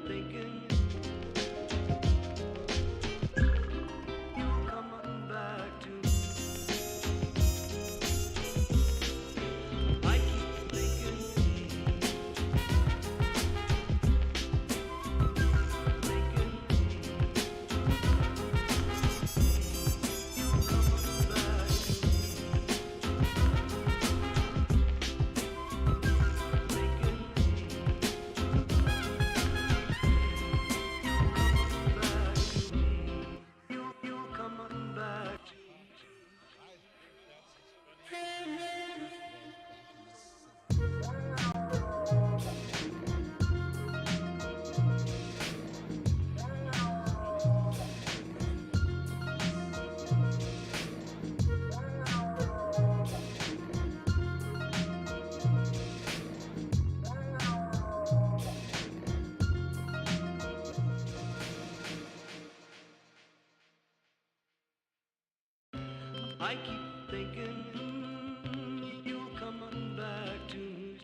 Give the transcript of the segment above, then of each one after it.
thinking you're coming back to me. I keep thinking you're coming back to coming back. I keep thinking you're coming back to me.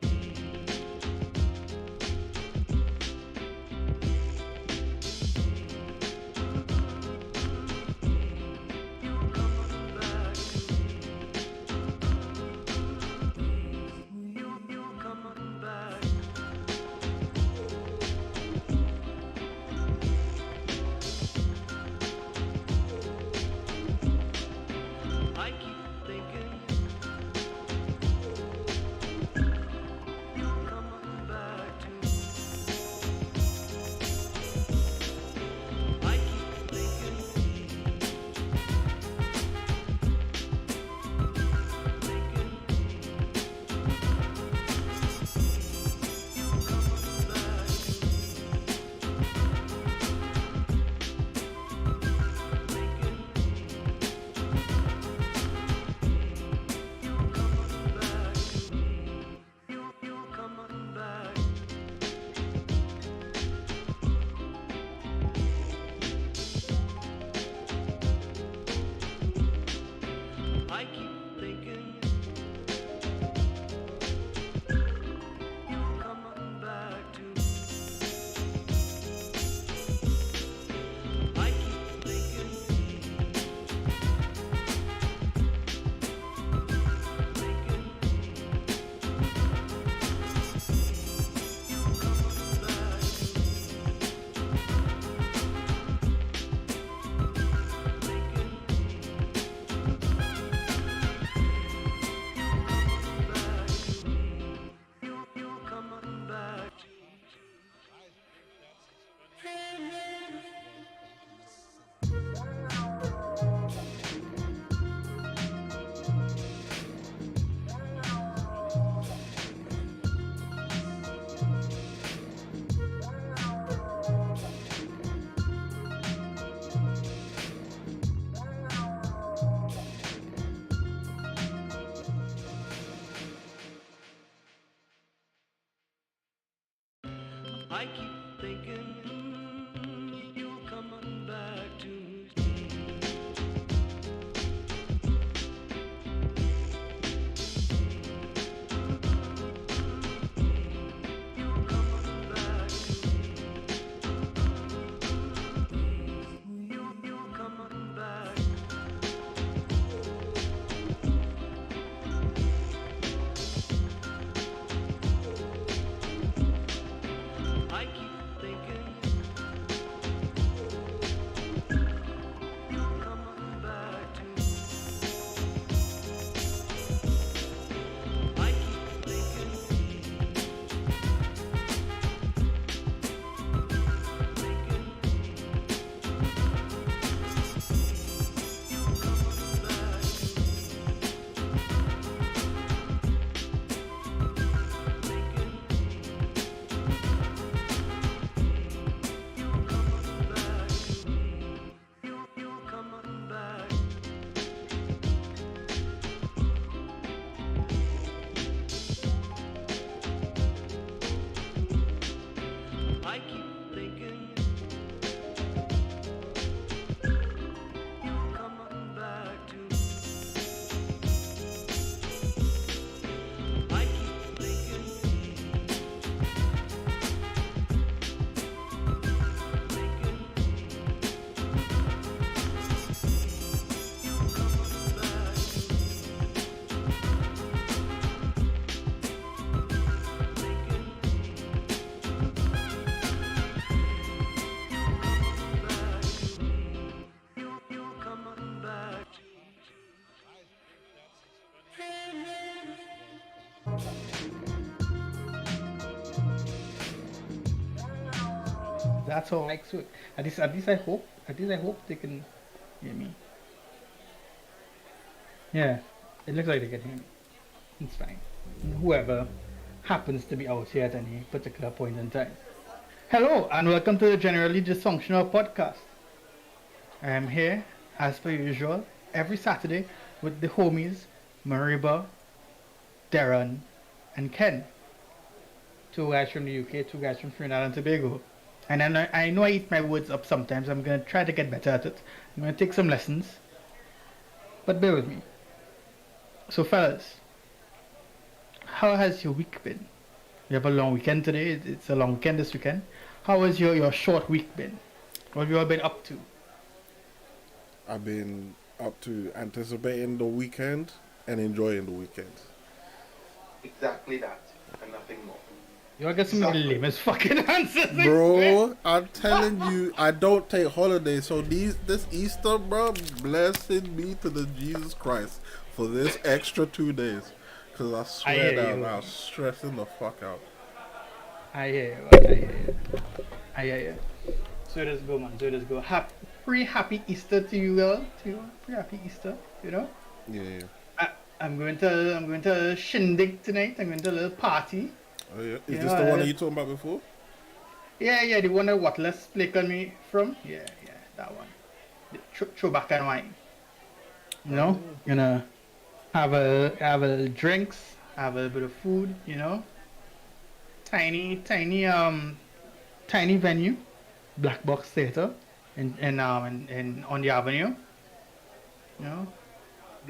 You're coming back to me. You're coming back. I keep thinking you're coming back to me. I keep thinking you're coming back to you're coming back to me. You're coming back. I keep thinking you're coming back to me. I keep thinking you're coming back to you're coming back. I keep thinking you're coming back to me. You're coming back to me. You're coming back. I keep thinking That's how mics work. At least I hope they can hear me. Yeah, it looks like they can hear me. It's fine. Whoever happens to be out here at any particular point in time. Hello, and welcome to the Generally Dysfunctional podcast. I am here, as per usual, every Saturday with the homies Mariba, Darren, and Ken. Two guys from the UK, two guys from Trinidad and Tobago. And I know I eat my words up sometimes. I'm going to try to get better at it. I'm going to take some lessons. But bear with me. So, fellas, how has your week been? You have a long weekend today. It's a long weekend this weekend. How has your short week been? What have you all been up to? I've been up to anticipating the weekend and enjoying the weekend. Exactly that, and nothing more. You all get some of the lamest fucking answers. Bro, I'm telling you, I don't take holidays. So this Easter, bro, blessed be to the Jesus Christ for this extra 2 days. Because I swear that I was stressing the fuck out. I hear you. So does go, man. So does go. Happy Easter to you all. Pretty happy Easter. You know. Yeah. I'm going to shindig tonight. I'm going to a little party. Oh yeah. Is this the one that you talking about before? Yeah. The one that Watless flicked on me from. Yeah. That one. The throwback and wine. You know. Gonna have a little drinks. Have a bit of food. You know. Tiny venue. Black Box Theater. And on the avenue. You know.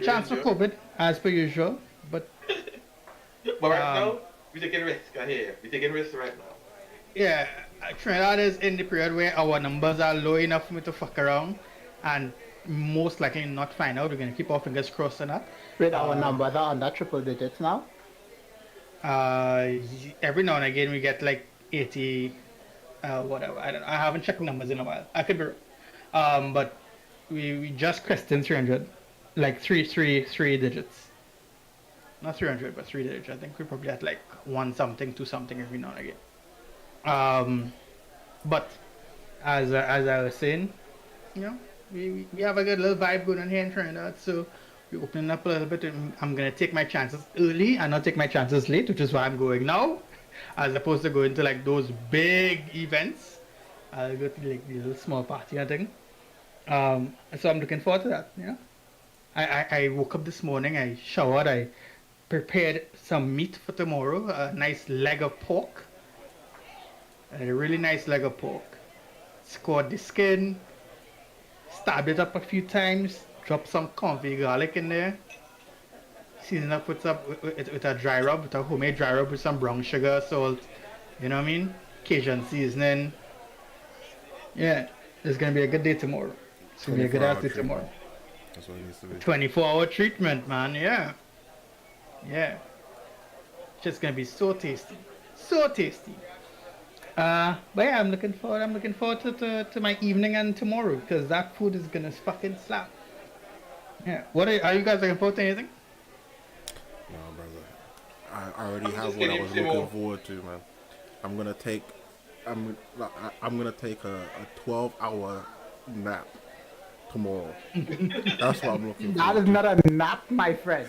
Chance for COVID, as per usual, but right now, we're taking risk. I hear. We're taking risks right now. yeah, Trinidad is in the period where our numbers are low enough for me to fuck around, and most likely not find out. We're gonna keep our fingers crossed on that. Wait, our numbers are under triple digits now? Every now and again we get like 80, whatever. I haven't checked numbers in a while. I could be wrong. But we just questioned 300. Like three digits. Not 300, but 3 digits. I think we're probably at like 1 something, 2 something every now and again. But as I was saying, you know, we have a good little vibe going on here in Trinidad, so we're opening up a little bit. And I'm gonna take my chances early and not take my chances late, which is why I'm going now, as opposed to going to like those big events. I'll go to like the little small party, I think. So I'm looking forward to that. Yeah. I woke up this morning, I showered, I prepared some meat for tomorrow, a nice leg of pork, a really nice leg of pork. Scored the skin, stabbed it up a few times, dropped some confit garlic in there, seasoned up with a dry rub, with a homemade dry rub with some brown sugar, salt, you know what I mean? Cajun seasoning. Yeah, it's going to be a good day tomorrow. It's going to be a good ass day tomorrow. That's what it needs to be. 24-hour treatment, man. Yeah. Just gonna be so tasty. But yeah, I'm looking forward to my evening and tomorrow, because that food is gonna fucking slap. Yeah. Are you guys looking forward to anything? No, brother. I already have what I was looking forward to, man. I'm gonna take a 12-hour nap tomorrow. That's what I'm looking for. That is not a nap, my friend.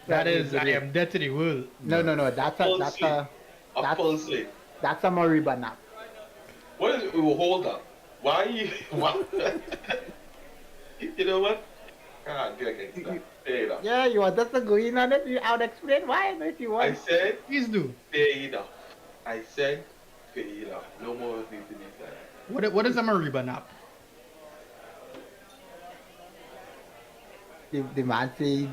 That is, I am dead to the world. No. That's a full sleep. That's a Mariba nap. What is it? Well, hold up. Why you? What? You know what? Ah, good. Fair enough. Yeah, you want us to go in on it? I'll explain why if you I want. said Please do. fair enough. I said fair enough. No more need to be said. What is a Mariba nap? The man say,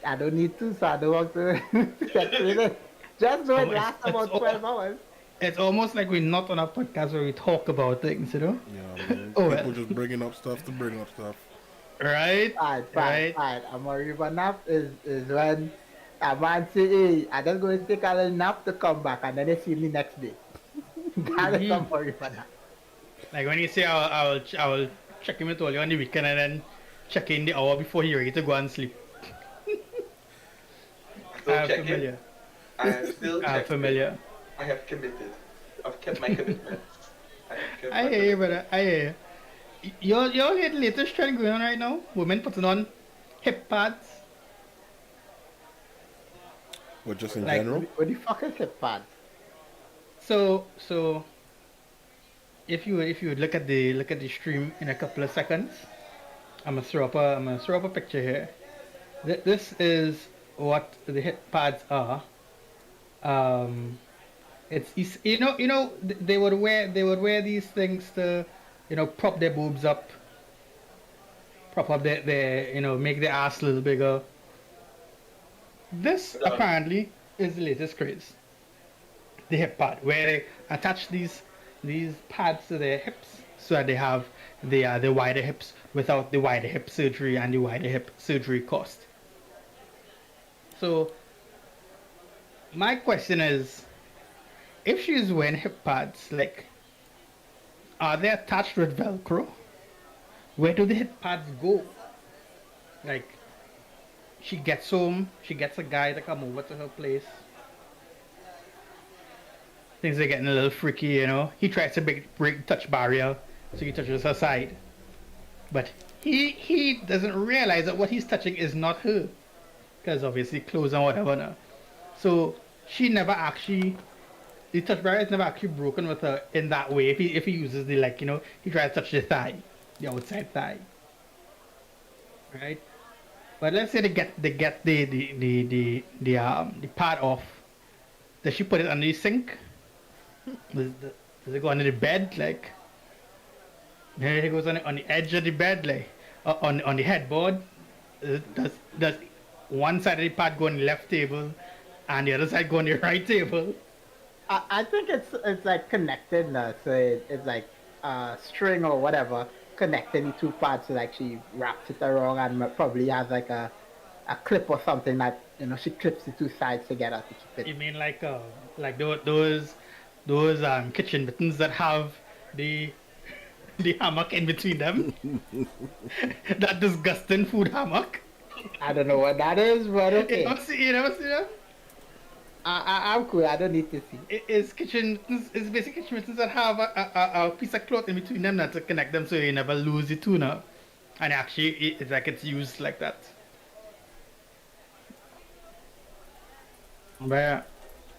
I don't need to, so I don't want to explain it. Just so it lasts about 12 hours. It's almost like we're not on a podcast where we talk about things, you know? Yeah, man. Oh, People well. just bringing up stuff to bring up stuff. Right? Fine. A Mariba nap is when a man say, hey, I'm just going to take a little nap to come back, and then they see me next day. That is a Mariba nap. Like when you say I will check in with Oli on the weekend and then check in the hour before you're ready to go and sleep. Still I'm checking. familiar. I am still I'm checking. familiar. I have committed. I've kept my commitment. I hear you, brother. I hear you. Your latest trend going on right now? Women putting on hip pads. Or just in Like, general? What the fuck is hip pads? So if you would look at the stream in a couple of seconds, I'm gonna throw up a picture here. This is what the hip pads are. It's they would wear these things to prop their boobs up, prop up their make their ass a little bigger. This apparently is the latest craze. The hip pad, where they attach these pads to their hips so that they have the wider hips without the wider hip surgery and the wider hip surgery cost. So my question is, if she's wearing hip pads, like, are they attached with Velcro? Where do the hip pads go? Like, she gets home, she gets a guy to come over to her place. Things are getting a little freaky, He tries to break touch barrier, so he touches her side. But he doesn't realize that what he's touching is not her. Because obviously clothes and whatever now. So she never actually, the touch barrier is never actually broken with her in that way. If he uses the he tries to touch the thigh, the outside thigh. Right? But let's say they get the pad off. Does she put it under the sink? Does it go under the bed? Like, there it goes on the edge of the bed, like on the headboard. Does one side of the pad go on the left table, and the other side go on the right table? I think it's like connected now, so it's like string or whatever connecting the two parts. So like she wraps it around and probably has like a clip or something that she clips the two sides together to keep it. You mean like those kitchen mittens that have the hammock in between them? That disgusting food hammock. I don't know what that is, but okay. You never see that? I'm cool. I don't need to see. It's basically kitchen mittens that have a piece of cloth in between them that to connect them so you never lose the tuna. And actually, it's like it's used like that. But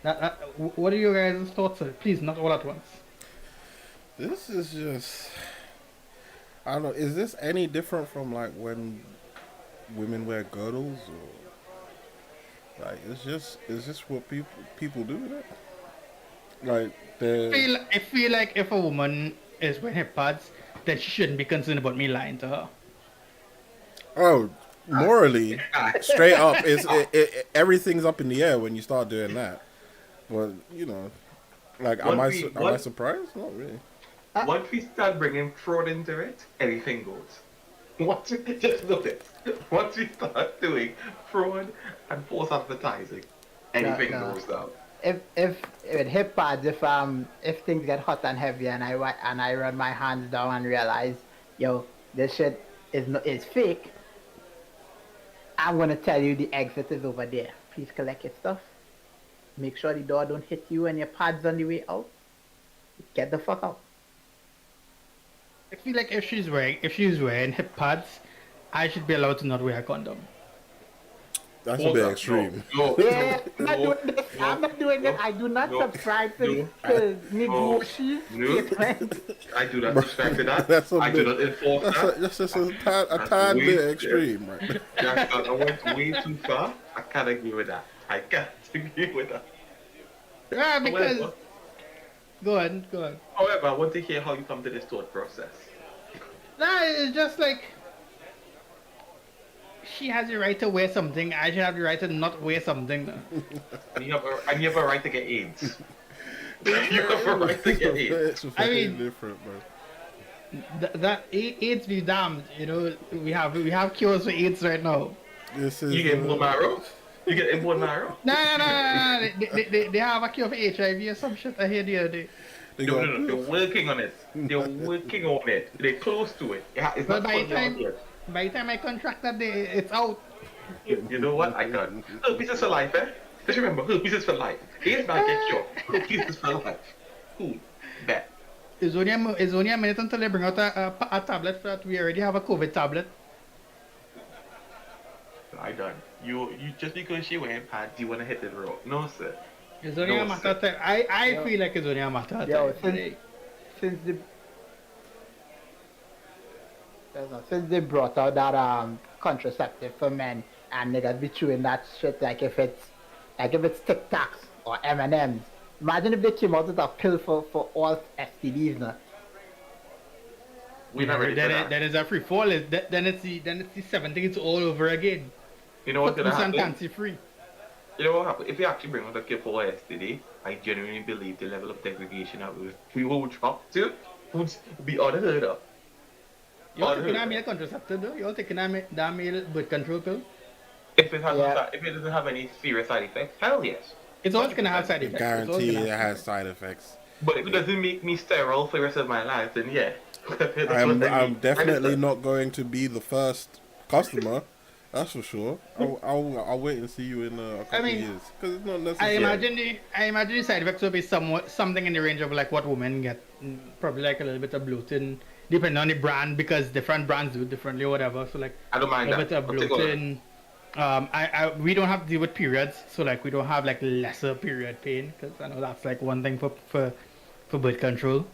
yeah, what are your guys' thoughts? Please, not all at once. This is just, I don't know. Is this any different from like when women wear girdles, or like it's just what people do with it? Like I feel like if a woman is wearing hip pads, then she shouldn't be concerned about me lying to her. oh, morally, straight up, everything's up in the air when you start doing that. But like, am I surprised? Not really. Once we start bringing fraud into it, anything goes. Just notice. Once we start doing fraud and false advertising, anything goes down. If with hip pads, if things get hot and heavy and I run my hands down and realize, this shit is fake, I'm gonna tell you the exit is over there. Please collect your stuff. Make sure the door don't hit you and your pads on the way out. Get the fuck out. I feel like if she's wearing hip pads, I should be allowed to not wear a condom. That's a bit extreme. No, Yeah, I'm not doing it. I do not subscribe to negotiate statements. I do not subscribe to that. That's a I bit- do not enforce that. That's just a tad way- bit extreme, right? Jackson, I went way too far. I can't agree with that. I can't agree with that. Yeah, because However, go on. however, I want to hear how you come to this thought process. Nah, it's just like she has the right to wear something. I should have the right to not wear something. And you have a right to get AIDS. You have a right to get AIDS. It's I mean- different, bro. That AIDS be damned. We have cures for AIDS right now. This is You get bone marrow? You get inborn marrow? Nah. They have a cure for HIV or some shit. I hear the other day. they No, got they're working on it. They're working on it. They're close to it. It's But not fully out yet. by the time I contract that day, it's out. You know what? I can't. Herpes is for life, eh? Just remember, herpes is for life. AIDS not get cured. Herpes is for life. Cool. Bet. It's only a minute until they bring out a tablet that we already have a COVID tablet. I done. You just because she wearing pads, you wanna hit the road. No, sir. It's only No, a matter of time. I Yo. feel like it's only a matter of Yo, time. Hey. since they brought out that contraceptive for men and niggas be chewing that shit like if it's Tic Tacs or M&Ms. Imagine if they came out with a pill for all STDs now. We not ready for that. Then it's a free fall. Then it's the 70s all over again. You know what's gonna Footloose and happen? fancy free. You know what happen? If we actually bring out a kid for yesterday, I genuinely believe the level of degradation that we will drop to would be unheard of. You're taking a male contraceptive though? You're taking a male birth control pill? If it has Yeah. if it doesn't have any serious side effects, hell yes. It's always gonna have side I effects. It's always guarantee gonna it have has side effects. But if it doesn't make me sterile for the rest of my life, then yeah. That's I'm what I mean. definitely not going to be the first customer. That's for sure. I'll wait and see you in a couple mean, of years because it's not I necessary. imagine the side effects will be something in the range of like what women get, probably like a little bit of bloating, depending on the brand because different brands do it differently or whatever. So like I don't mind a that. bit of I'll take all bloating. We don't have to deal with periods, so like we don't have like lesser period pain because I know that's like one thing for birth control.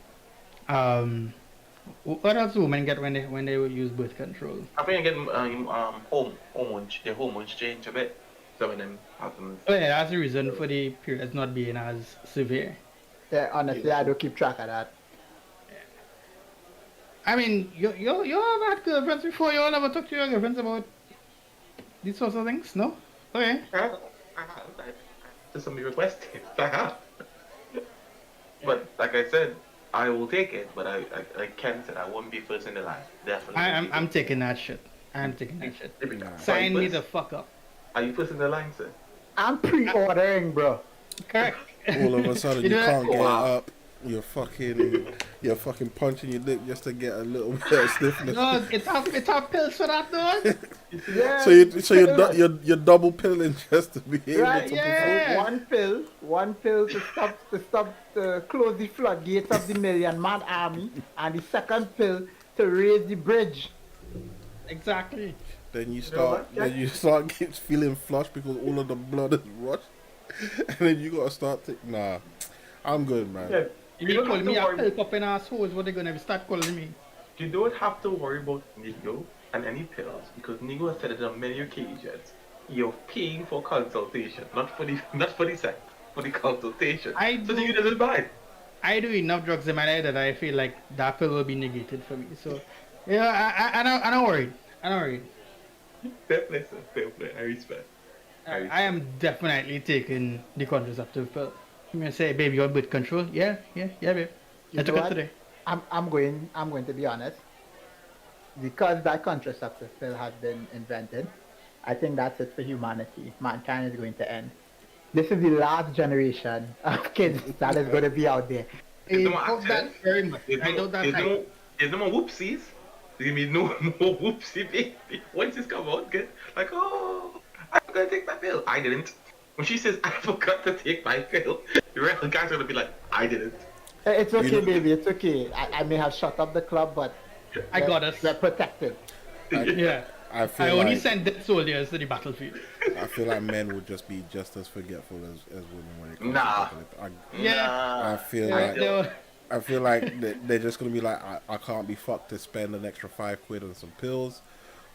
What else do women get when they use birth control? I think I get hormones change a bit. Some of them happens. Oh yeah, that's the reason for the periods not being as severe. Yeah, honestly, I don't keep track of that. I mean, you have had girlfriends before. You all never talked to your girlfriends about these sorts of things, no? Okay. Just somebody requested. I have. But like I said, I will take it. But I can't say I won't be first in the line. Definitely. I'm taking that shit. I'm taking that shit. Nah. Sign me the fuck up. Are you first in the line, sir? I'm pre-ordering, bro. Correct. All of a sudden You you know can't that? get Wow. up. You're fucking punching your dick just to get a little bit of stiffness. No, it's have pills for that though. Yeah. So you're double pilling just to be able Right, to yeah. one pill to close the floodgates of the million man army, and the second pill to raise the bridge. Exactly. Then you know start feeling flushed because all of the blood is rushed, and then you gotta start. Nah, I'm good, man. Yeah. If You you don't call have me to a worry. pill popping assholes, what they gonna start calling me? You don't have to worry about Nigo and any pills because Nigo has said it on many occasions. You're paying for consultation, not for the sex, for the consultation. I So do- Nigo doesn't buy. I do enough drugs in my life that I feel like that pill will be negated for me. So, yeah, I don't worry. I don't worry. Fair play, sir. Fair play. I respect. I am definitely taking the contraceptive pill. I'm gonna say, baby, you're on birth control. Yeah, babe. You I took know it what? today. I'm going to be honest. Because that contraceptive pill has been invented, I think that's it for humanity. Mankind is going to end. This is the last generation of kids that is going to be out there. I no hope that accident. very much. I know that. There's no more whoopsies. There's gonna be no more whoopsie baby. Once it's come out, good. Like, oh, I forgot to take my pill. I didn't. When she says I forgot to take my pill, the rest of the guys are gonna be like, I didn't. It's okay, know- baby. It's okay. I may have shut up the club, but I got us. we're protected. Yeah. I I feel only like send dead soldiers to the battlefield. I feel like men would just be just as forgetful as women when it comes Nah. to it. Yeah. I feel Yeah, like they were- I feel like they're just gonna be like, I can't be fucked to spend an extra £5 on some pills,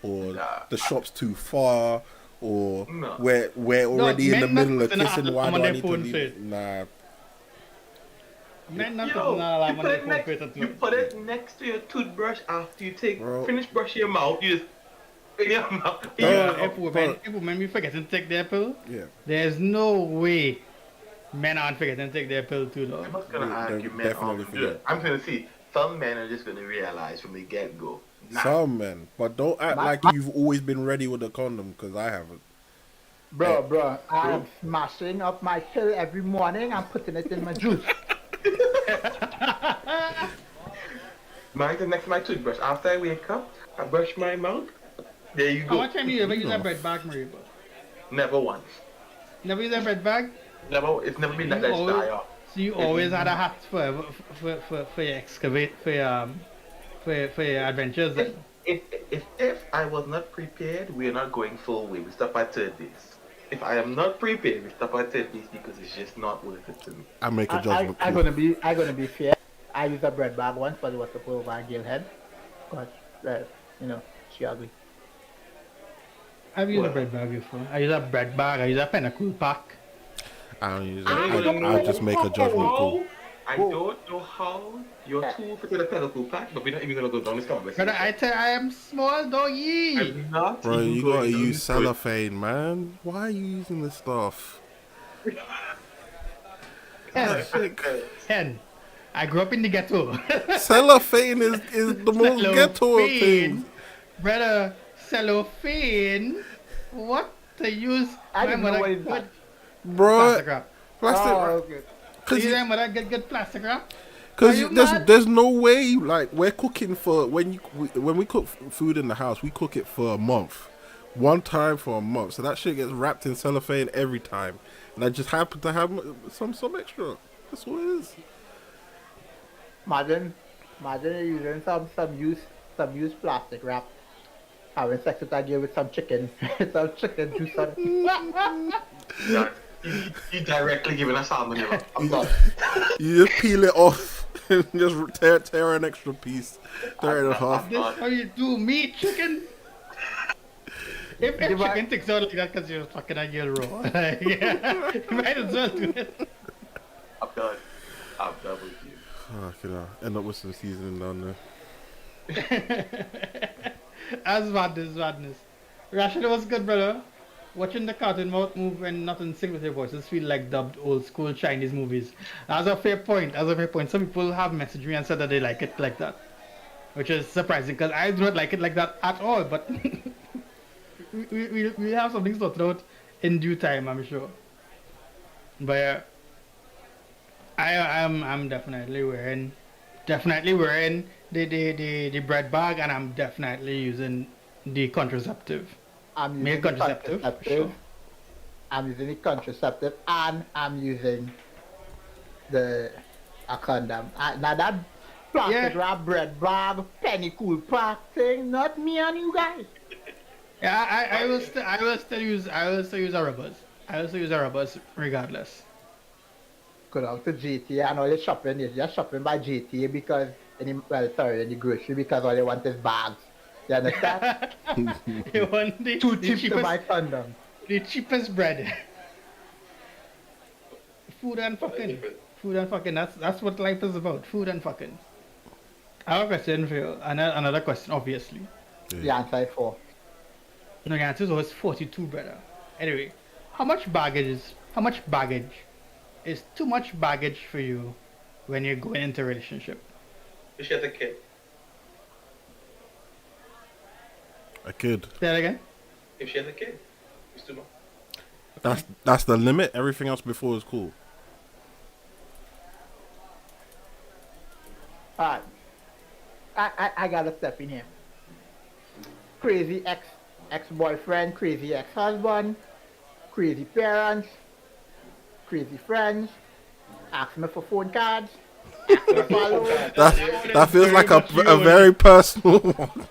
or Nah. the shop's too far, or No. we're already in the men not middle of putting kissing. an Why alarm do on I their need to phone leave? first. Nah, Men not Yo, putting an alarm you on put their it phone next. first at You once. put it next to your toothbrush after you Bro. finish brushing your mouth. You just in your mouth. in Bro, your Yeah, mouth. if women be forgetting to take their pill, yeah. there's no way men aren't forgetting to take their pill too long. I'm not gonna They argue men definitely aren't forget. good. I'm gonna see some men are just gonna realize from the get go. Nah. Some men, but don't act My- like my- you've always been ready with a condom, because I haven't. Bro, I am smashing up my pill every morning and putting it in my juice. Mine's next to my toothbrush. After I wake up, I brush my mouth. There you How go. much time do you ever use a No. bread bag, Mariba? Never once. Never use a bread bag? Never. It's never been like You that always- die off. So you always had a hat for your excavate for your adventures If, then. if I was not prepared, we are not going full way. We stop at third base. If I am not prepared, we stop at third base because it's just not worth it to me. I make a judgment I'm call. gonna be fair. I used a bread bag once, but it was to put over a girl head. But you know, she ugly. I've used a Well. bread bag before. I use a bread bag. I use a pinnacle pack. I don't use it. I don't I just make a judgment call. I don't know how you're too fit to the pedal pack, but we're not even gonna go down this conversation. Brother, I am small doggy. I'm not Bro, even you going gotta down use this road. cellophane, man. Why are you using this stuff? Ken, I grew up in the ghetto. Cellophane is the most ghetto of things. Brother, cellophane. What to use? I didn't know what it put was. Bro, plastic wrap. plastic. Oh, okay. Cause You you, know mother get good plastic wrap? Cause Are you there's mad? there's no way like we're cooking for when we cook food in the house, we cook it for a month, one time for a month. So that shit gets wrapped in cellophane every time, and I just happen to have some extra. That's what it is. Imagine you using some used plastic wrap, having sex with a girl with some chicken, some chicken juice on it. Yeah, you directly giving us salmonella. I'm done. You just peel it off and just tear an extra piece, tear it in half. This how you do meat chicken? If Give chicken takes out like that because you're fucking a girl raw, like, yeah, you might as well do it. I'm done. I'm done with you. Fucking hell. End up with some seasoning down there. That's madness. Rashid was good, brother. Watching the cartoon mouth move and not in sync with your voices feel like dubbed old school Chinese movies. That's a fair point. Some people have messaged me and said that they like it like that, which is surprising because I do not like it like that at all. But we have something sorted out in due time, I'm sure. But I'm definitely wearing the bread bag, and I'm definitely using the contraceptive. I'm Male using the contraceptive, contraceptive. sure. I'm using the contraceptive, and I'm using a condom. Now that plastic Yeah. wrap bread bag, penny cool pack thing, not me and you guys. Yeah, I will still use a rubbers. I will still use a rubbers regardless. Go down to GTA and all the shopping is just shopping by GTA because in the grocery because all they want is bags. You understand? You want Too cheap to buy condom. the cheapest bread. Food and fucking. That's what life is about. Food and fucking. I have a question for you. Another question, obviously. The answer is 4. No, the answer is always 42, brother. Anyway, how much baggage is too much baggage for you when you're going into a relationship? You should have a kid. A kid. Say that again? If she has a kid, it's too much. That's the limit. Everything else before is cool. Alright. I gotta step in here. Crazy ex-boyfriend, crazy ex-husband, crazy parents, crazy friends, ask me for phone cards, ask me for loan. That feels like a very personal one.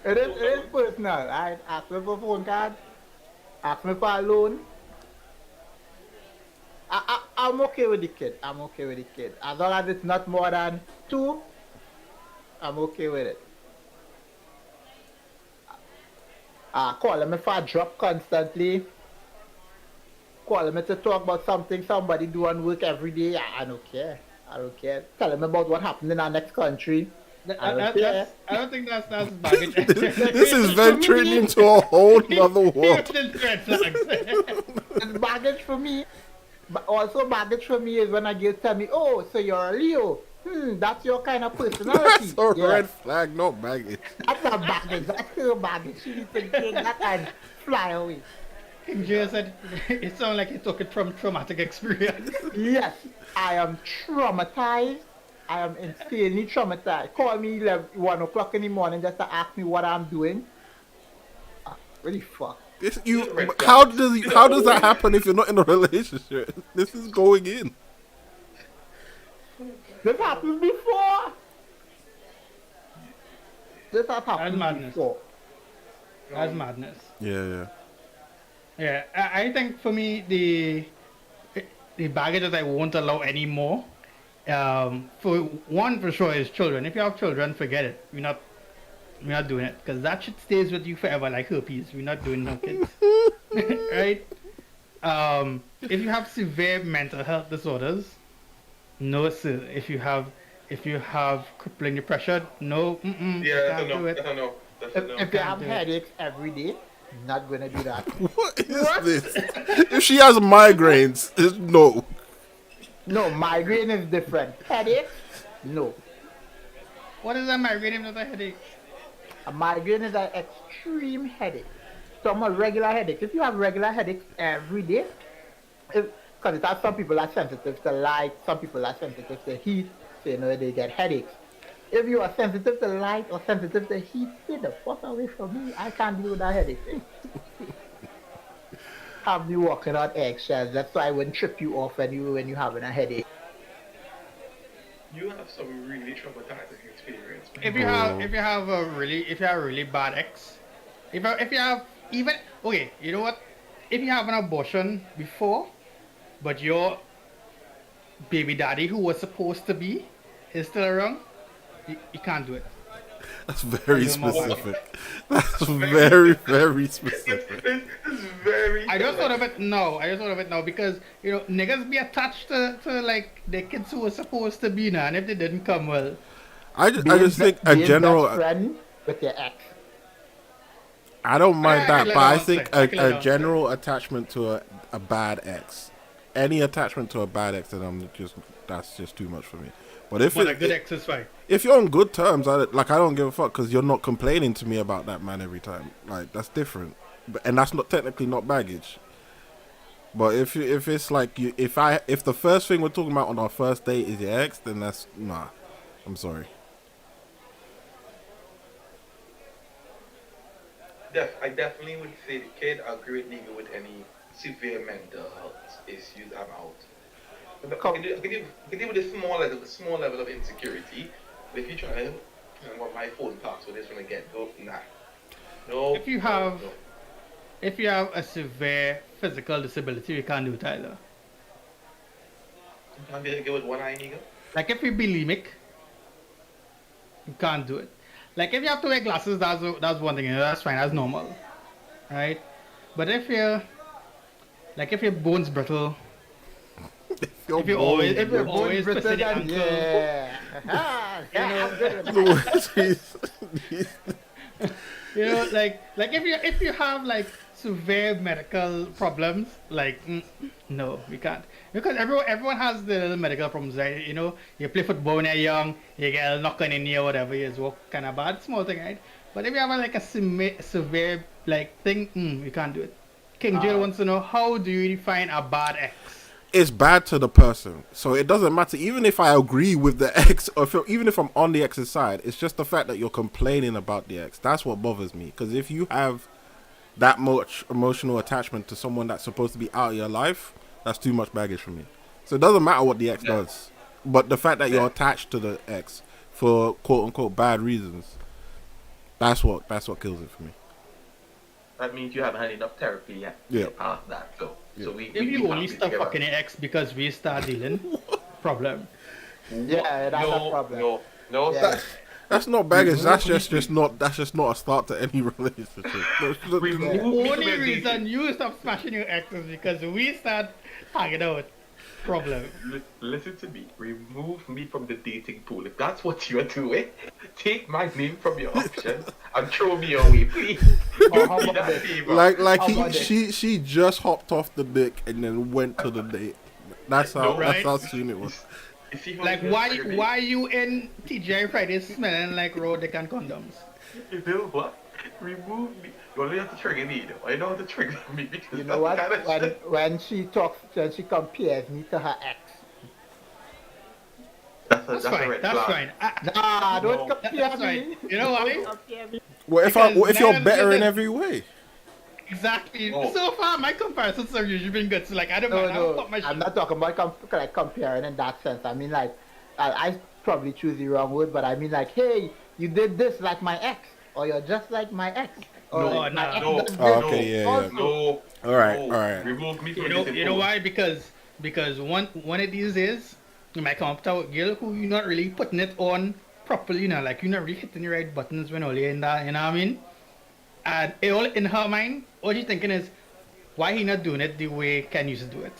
It is personal. I ask me for phone cards, ask me for a loan. I'm okay with the kid. As long as it's not more than 2, I'm okay with it. Calling me for a drop constantly. Calling me to talk about something somebody do on work every day. I don't care. Telling me about what happened in our next country. I don't think that's baggage. This is venturing into a whole other world. Red flags. It's baggage for me. But also baggage for me is when a girl tell me, oh, so you're a Leo. That's your kind of personality. That's a red flag, not baggage. That's not baggage. That's still baggage. She needs to take that and fly away. King Jay said it sounded like he took it from traumatic experience. Yes, I am traumatized. I am insanely traumatized. Call me 1 o'clock in the morning just to ask me what I'm doing. Really fuck. How does that happen if you're not in a relationship? This is going in. This happened before. This has That's happened madness. before. That's madness. Yeah. Yeah, I think for me the baggage that I won't allow anymore. For one, for sure, is children. If you have children, forget it. We're not doing it because that shit stays with you forever, like herpes. We're not doing no kids, right? If you have severe mental health disorders, no sir. If you have crippling depression, no. Yeah, can't do it. that's a no. That's a no. If you have do it. headaches every day, not gonna do that. What is this? If she has migraines, it's no. No, migraine is different. Headache, no. What is a migraine if not a headache? A migraine is an extreme headache. Some are regular headache. If you have regular headaches every day, because it has some people are sensitive to light, some people are sensitive to heat, so you know they get headaches. If you are sensitive to light or sensitive to heat, stay the fuck away from me. I can't deal with that headache. Have me walking on eggshells. That's why I wouldn't trip you off when you having a headache. You have some really traumatizing experience. Man. If you have a really bad ex, if you have even okay, you know what? If you have an abortion before, but your baby daddy who was supposed to be is still around, you can't do it. That's very I don't know why. specific. That's very specific. It's very. I just thought of it now because you know niggas be attached to like the kids who were supposed to be now, and if they didn't come well, I just think a Being general. best friend with your ex. I don't mind that, but I think a a general attachment to a bad ex, any attachment to a bad ex, then that's just too much for me. But if a good ex is fine. if you're on good terms, I don't give a fuck because you're not complaining to me about that man every time. Like that's different, and that's not technically not baggage. But if it's like if the first thing we're talking about on our first date is your ex, then that's nah. I'm sorry. I definitely would say the kid. I agree with Nigga with any severe mental health issues. I'm out. I can deal with a small level of insecurity. But if you try to what my phone password is from the get go, nah. No. If you have a severe physical disability, you can't do it either. You can't get with one eye, Nigga. Like if you're bulimic, you can't do it. Like if you have to wear glasses, that's one thing. You know, that's fine. That's normal, right? But if your bones brittle, if you're always twisting your ankle, you know, like if you have like severe medical problems, like no, we can't, because everyone has the little medical problems, right? You know, you play football when you're young, you get a knock on your knee or whatever, you just walk kind of bad, small thing, right? But if you have like a severe like thing, we can't do it. King Jill wants to know, how do you define a bad ex? It's bad to the person, so it doesn't matter. Even if I agree with the ex, or even if I'm on the ex's side, it's just the fact that you're complaining about the ex. That's what bothers me. Because if you have that much emotional attachment to someone that's supposed to be out of your life, that's too much baggage for me. So it doesn't matter what the ex does, but the fact that you're attached to the ex for quote unquote bad reasons, that's what kills it for me. That means you haven't had enough therapy yet. Yeah. Past that, so. Yeah. So we If you only can't be stop together. fucking your ex because we start dealing, problem. Yeah, that's a problem. No, Yeah. That's not baggage. That's just not a start to any relationship. The only reason you stop smashing your ex is because we start hanging out. Problem. Listen to me. Remove me from the dating pool. If that's what you're doing, take my name from your options and throw me away, please. Or how Do me about that this? favor. she just hopped off the dick and then went to the date. That's how Right. soon it was. You see how Like you why you in TGI Fridays smelling like raw dick and condoms? You know what? Remove me. You only have to trigger me though. I know how to trigger me because You know what? that's the kind of shit. When she compares me to her ex. That's a fine. red That's flag. fine. Nah, don't No. compare That's me. fine. You know why? Compare me. What if Because you're now better in listen. every way? Exactly. Oh. So far, my comparisons have usually been good. So like, I don't No, mind. I'll no, pop my I'm shit. not talking about like comparing in that sense. I mean, like, I probably choose the wrong word, but I mean, like, hey, you did this like my ex, or you're just like my ex, or No, Oh, my nah. ex no, does Oh, this okay, yeah, yeah. also. no, All right, no. all right. Remove me from You this. know why? Because one of these is you might come up to a girl who you're not really putting it on properly, you know, like you're not really hitting the right buttons when all you're in that, you know what I mean? And it all in her mind, all she's thinking is, why he not doing it the way Ken used to do it?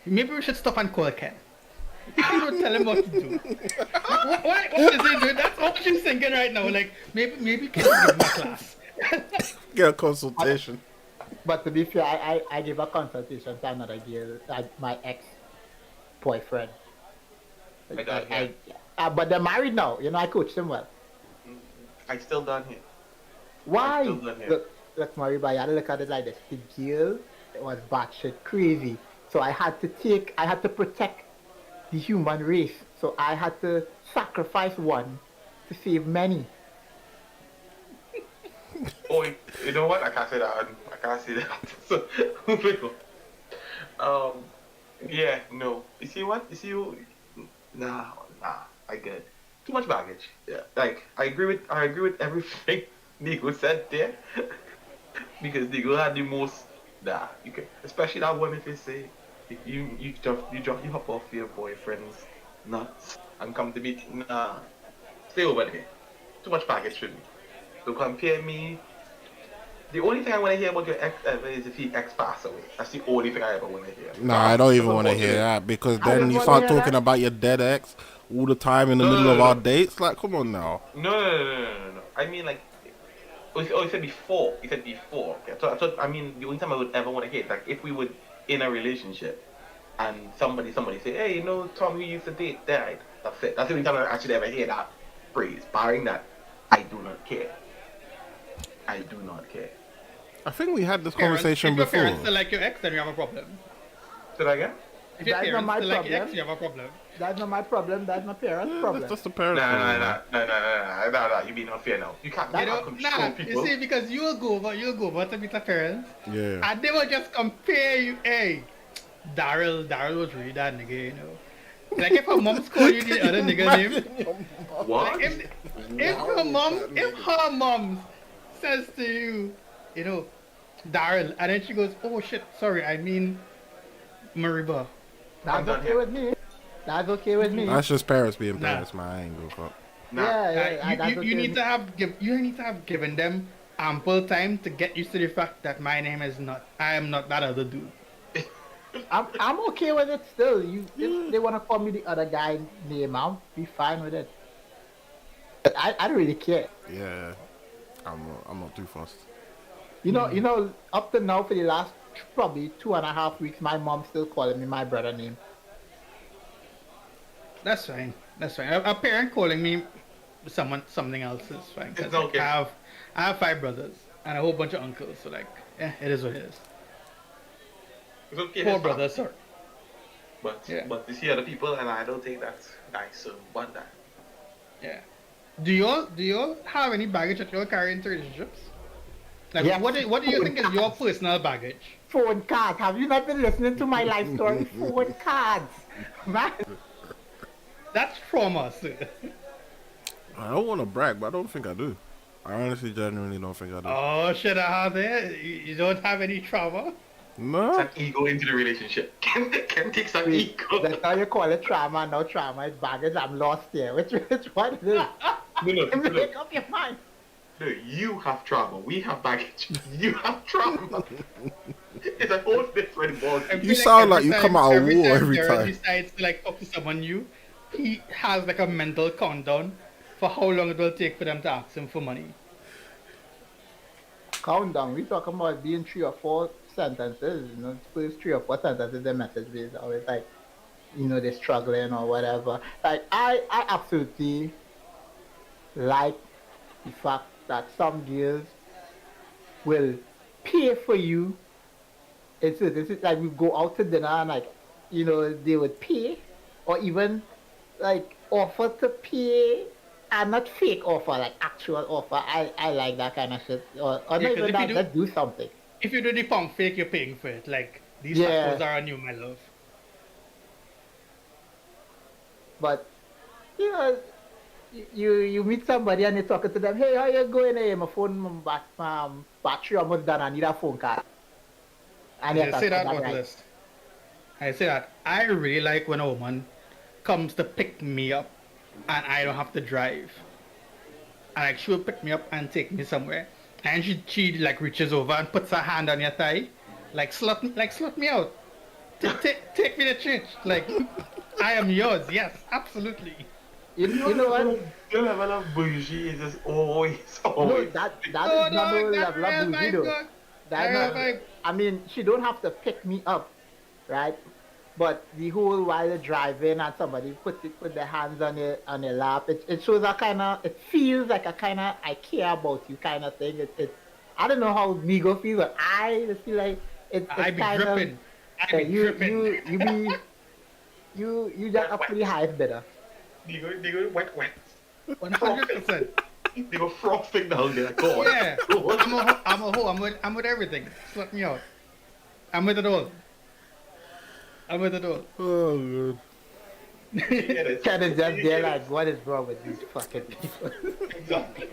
Maybe we should stop and call Ken. You don't tell him what to do. What is he doing? That's all she's thinking right now. Like maybe Ken should give him a class. Get a consultation. But to be fair, I gave a consultation to another girl, my ex boyfriend. I done here. But they're married now. You know, I coached them well. I still done here. Why? still done here. Look, Mariba, you had to look at it like this. The girl was batshit crazy. So I had to protect the human race. So I had to sacrifice one to save many. Oh, you know what? I can't say that. I can't say that. So, moving on. Yeah, no. You see what? You see, nah. I get it. Too much baggage. Yeah, like I agree with everything Nico said there, because Nico had the most. Nah, you can, especially that one if you say, if you hop off your boyfriend's nuts and come to me. Nah, stay over there. Too much baggage for me. To compare me. The only thing I want to hear about your ex ever is if he ex passed away. That's the only thing I ever want to hear. Nah, I don't even That's want to hear unfortunate. that because I then don't you wanna start hear talking that. about your dead ex all the time in the middle of our dates. Like, come on now. No. I mean, like, you said before. You said before. Okay. So, I mean, the only time I would ever want to hear is like if we were in a relationship and somebody say, hey, you know, Tom, we used to date, died. That's it. That's the only time I actually ever hear that phrase. Barring that, I do not care. I do not care. I think we had this Parents- conversation if your before. parents still like your ex, then you have a problem. Say that again? If your That's not parents my still like your ex, problem. you have a problem. That's not my problem. That's my parents' problem. That's just the parents. Nah. You being unfair now. You can't You know, control nah, people. you see, because you'll go over to meet the parents, Yeah. and they will just compare you. Hey, Daryl was really that nigga, you know. Like if her mom's call you the other nigga name, What? like if her mom says to you, you know, Daryl, and then she goes, oh shit, sorry, I mean Mariba. That's done okay here. with me. That's okay with me. That's just parents being Nah. parents, man. I ain't go fuck. Nah. Yeah, that's okay You with need me. to have given them ample time to get used to the fact that my name is not, I am not that other dude. I'm okay with it still. If they wanna call me the other guy name, I'll be fine with it. But I don't really care. Yeah. I'm not too fussed. You know, up to now for the last probably 2.5 weeks, my mom's still calling me my brother name. That's fine. A parent calling me something else is fine. 'Cause, It's like, okay. I have 5 brothers and a whole bunch of uncles, so like, yeah, it is what it is. It's okay. 4 it's fine. brothers, sorry. But Yeah. you see other people, and I don't think that's nice. So, but that. Yeah. Do y'all have any baggage that y'all carry into relationships? Like, Yes. what do you think is your personal baggage? Phone cards. Have you not been listening to my life story? Phone cards. Man. That's trauma, sir. I don't want to brag, but I don't think I do. I honestly, genuinely don't think I do. Oh shit, I have there. You don't have any trauma? No. An ego into the relationship. Can take some See, ego. that's how you call it trauma. No trauma. It's baggage. I'm lost here. Which one it is? No. Make up your mind. No, you have trauma. We have baggage. You have trauma. It's a whole different ball. I You feel sound every like you come out of war every Jared time. decides to like talk to someone new, he has like a mental countdown for how long it will take for them to ask him for money. Countdown. We talking about being 3 or 4 sentences. You know, first 3 or 4 sentences, the message is always like, you know, they're struggling or whatever. Like, I absolutely like the fact that some girls will pay for you. It's like we go out to dinner and like, you know, they would pay or even like offer to pay not fake offer, like actual offer. I like that kind of shit. Or Yeah, not 'cause even if you that, do- just do something. If you do the pump fake, you're paying for it. Like these Yeah. tacos are on you, my love. But you know, you meet somebody and you're talking to them. Hey, how you going? Hey, my phone battery almost done. I need a phone card. And I you say that right. Outlist. I say that I really like when a woman comes to pick me up and I don't have to drive. And like she will pick me up and take me somewhere. And she like reaches over and puts her hand on your thigh, like slut me out. Take me to church. Like I am yours. Yes, absolutely. You know what? Your level of bougie is just always, No, always. that Oh, is not dog, no that level of real bougie vibe, though. dog. That's Real not. vibe. I mean, she don't have to pick me up, right? But the whole while you're driving and somebody put their hands on your lap, it shows a kind of, it feels like a kind of I care about you kind of thing. I don't know how Migo feels, but I just feel like it's I be kind dripping. of I be dripping. you just up to the highest bidder. They go wet. 100%. They go frosting down there. Go on. Yeah. Go on. I'm a hoe. I'm with everything. Slut me out. I'm with it all. Oh, God. Kind of just there like, what is wrong with these fucking people? Exactly.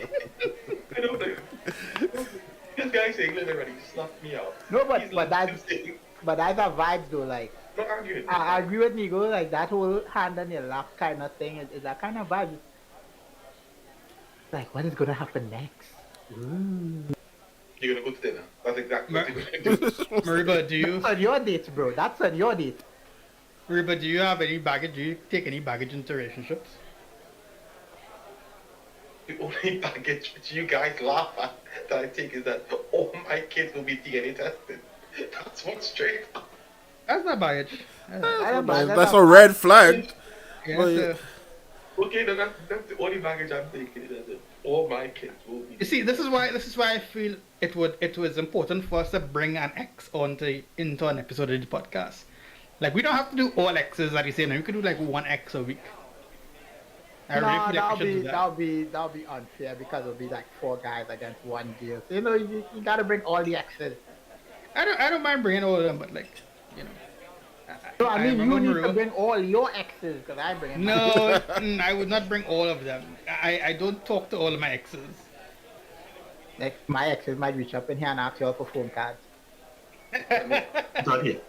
I don't know. This guy saying literally snuffed me out. No, but He's that's saying, but that's a vibe though. Like not arguing. I agree with Nigo. Like that whole hand on your lap kind of thing is that kind of vibe. Like what is gonna happen next? You're gonna go to dinner. That's exactly what you're gonna do. Mariba, do you That's on your date, bro. That's on your date. Mariba, do you have any baggage? Do you take any baggage into relationships? The only baggage which you guys laugh at that I take is that all my kids will be DNA tested. That's what's straight up. That's not baggage. That's a red flag. Yeah, Well, that's Okay, then that's the only baggage I'm taking. Is that all my kids will be. you see, this is why I feel it was important for us to bring an ex into an episode of the podcast. Like we don't have to do all exes at the same time. We could do like one ex a week. I really feel like we should do that. that'll be unfair because it'll be like 4 guys against 1 girl. So, you know, you gotta bring all the exes. I don't mind bringing all of them, but like, you know. So I mean, you remember need to Maria- bring all your exes because I bring. No, I would not bring all of them. I don't talk to all of my exes. Like my exes might reach up in here and ask you all for phone cards. Done here.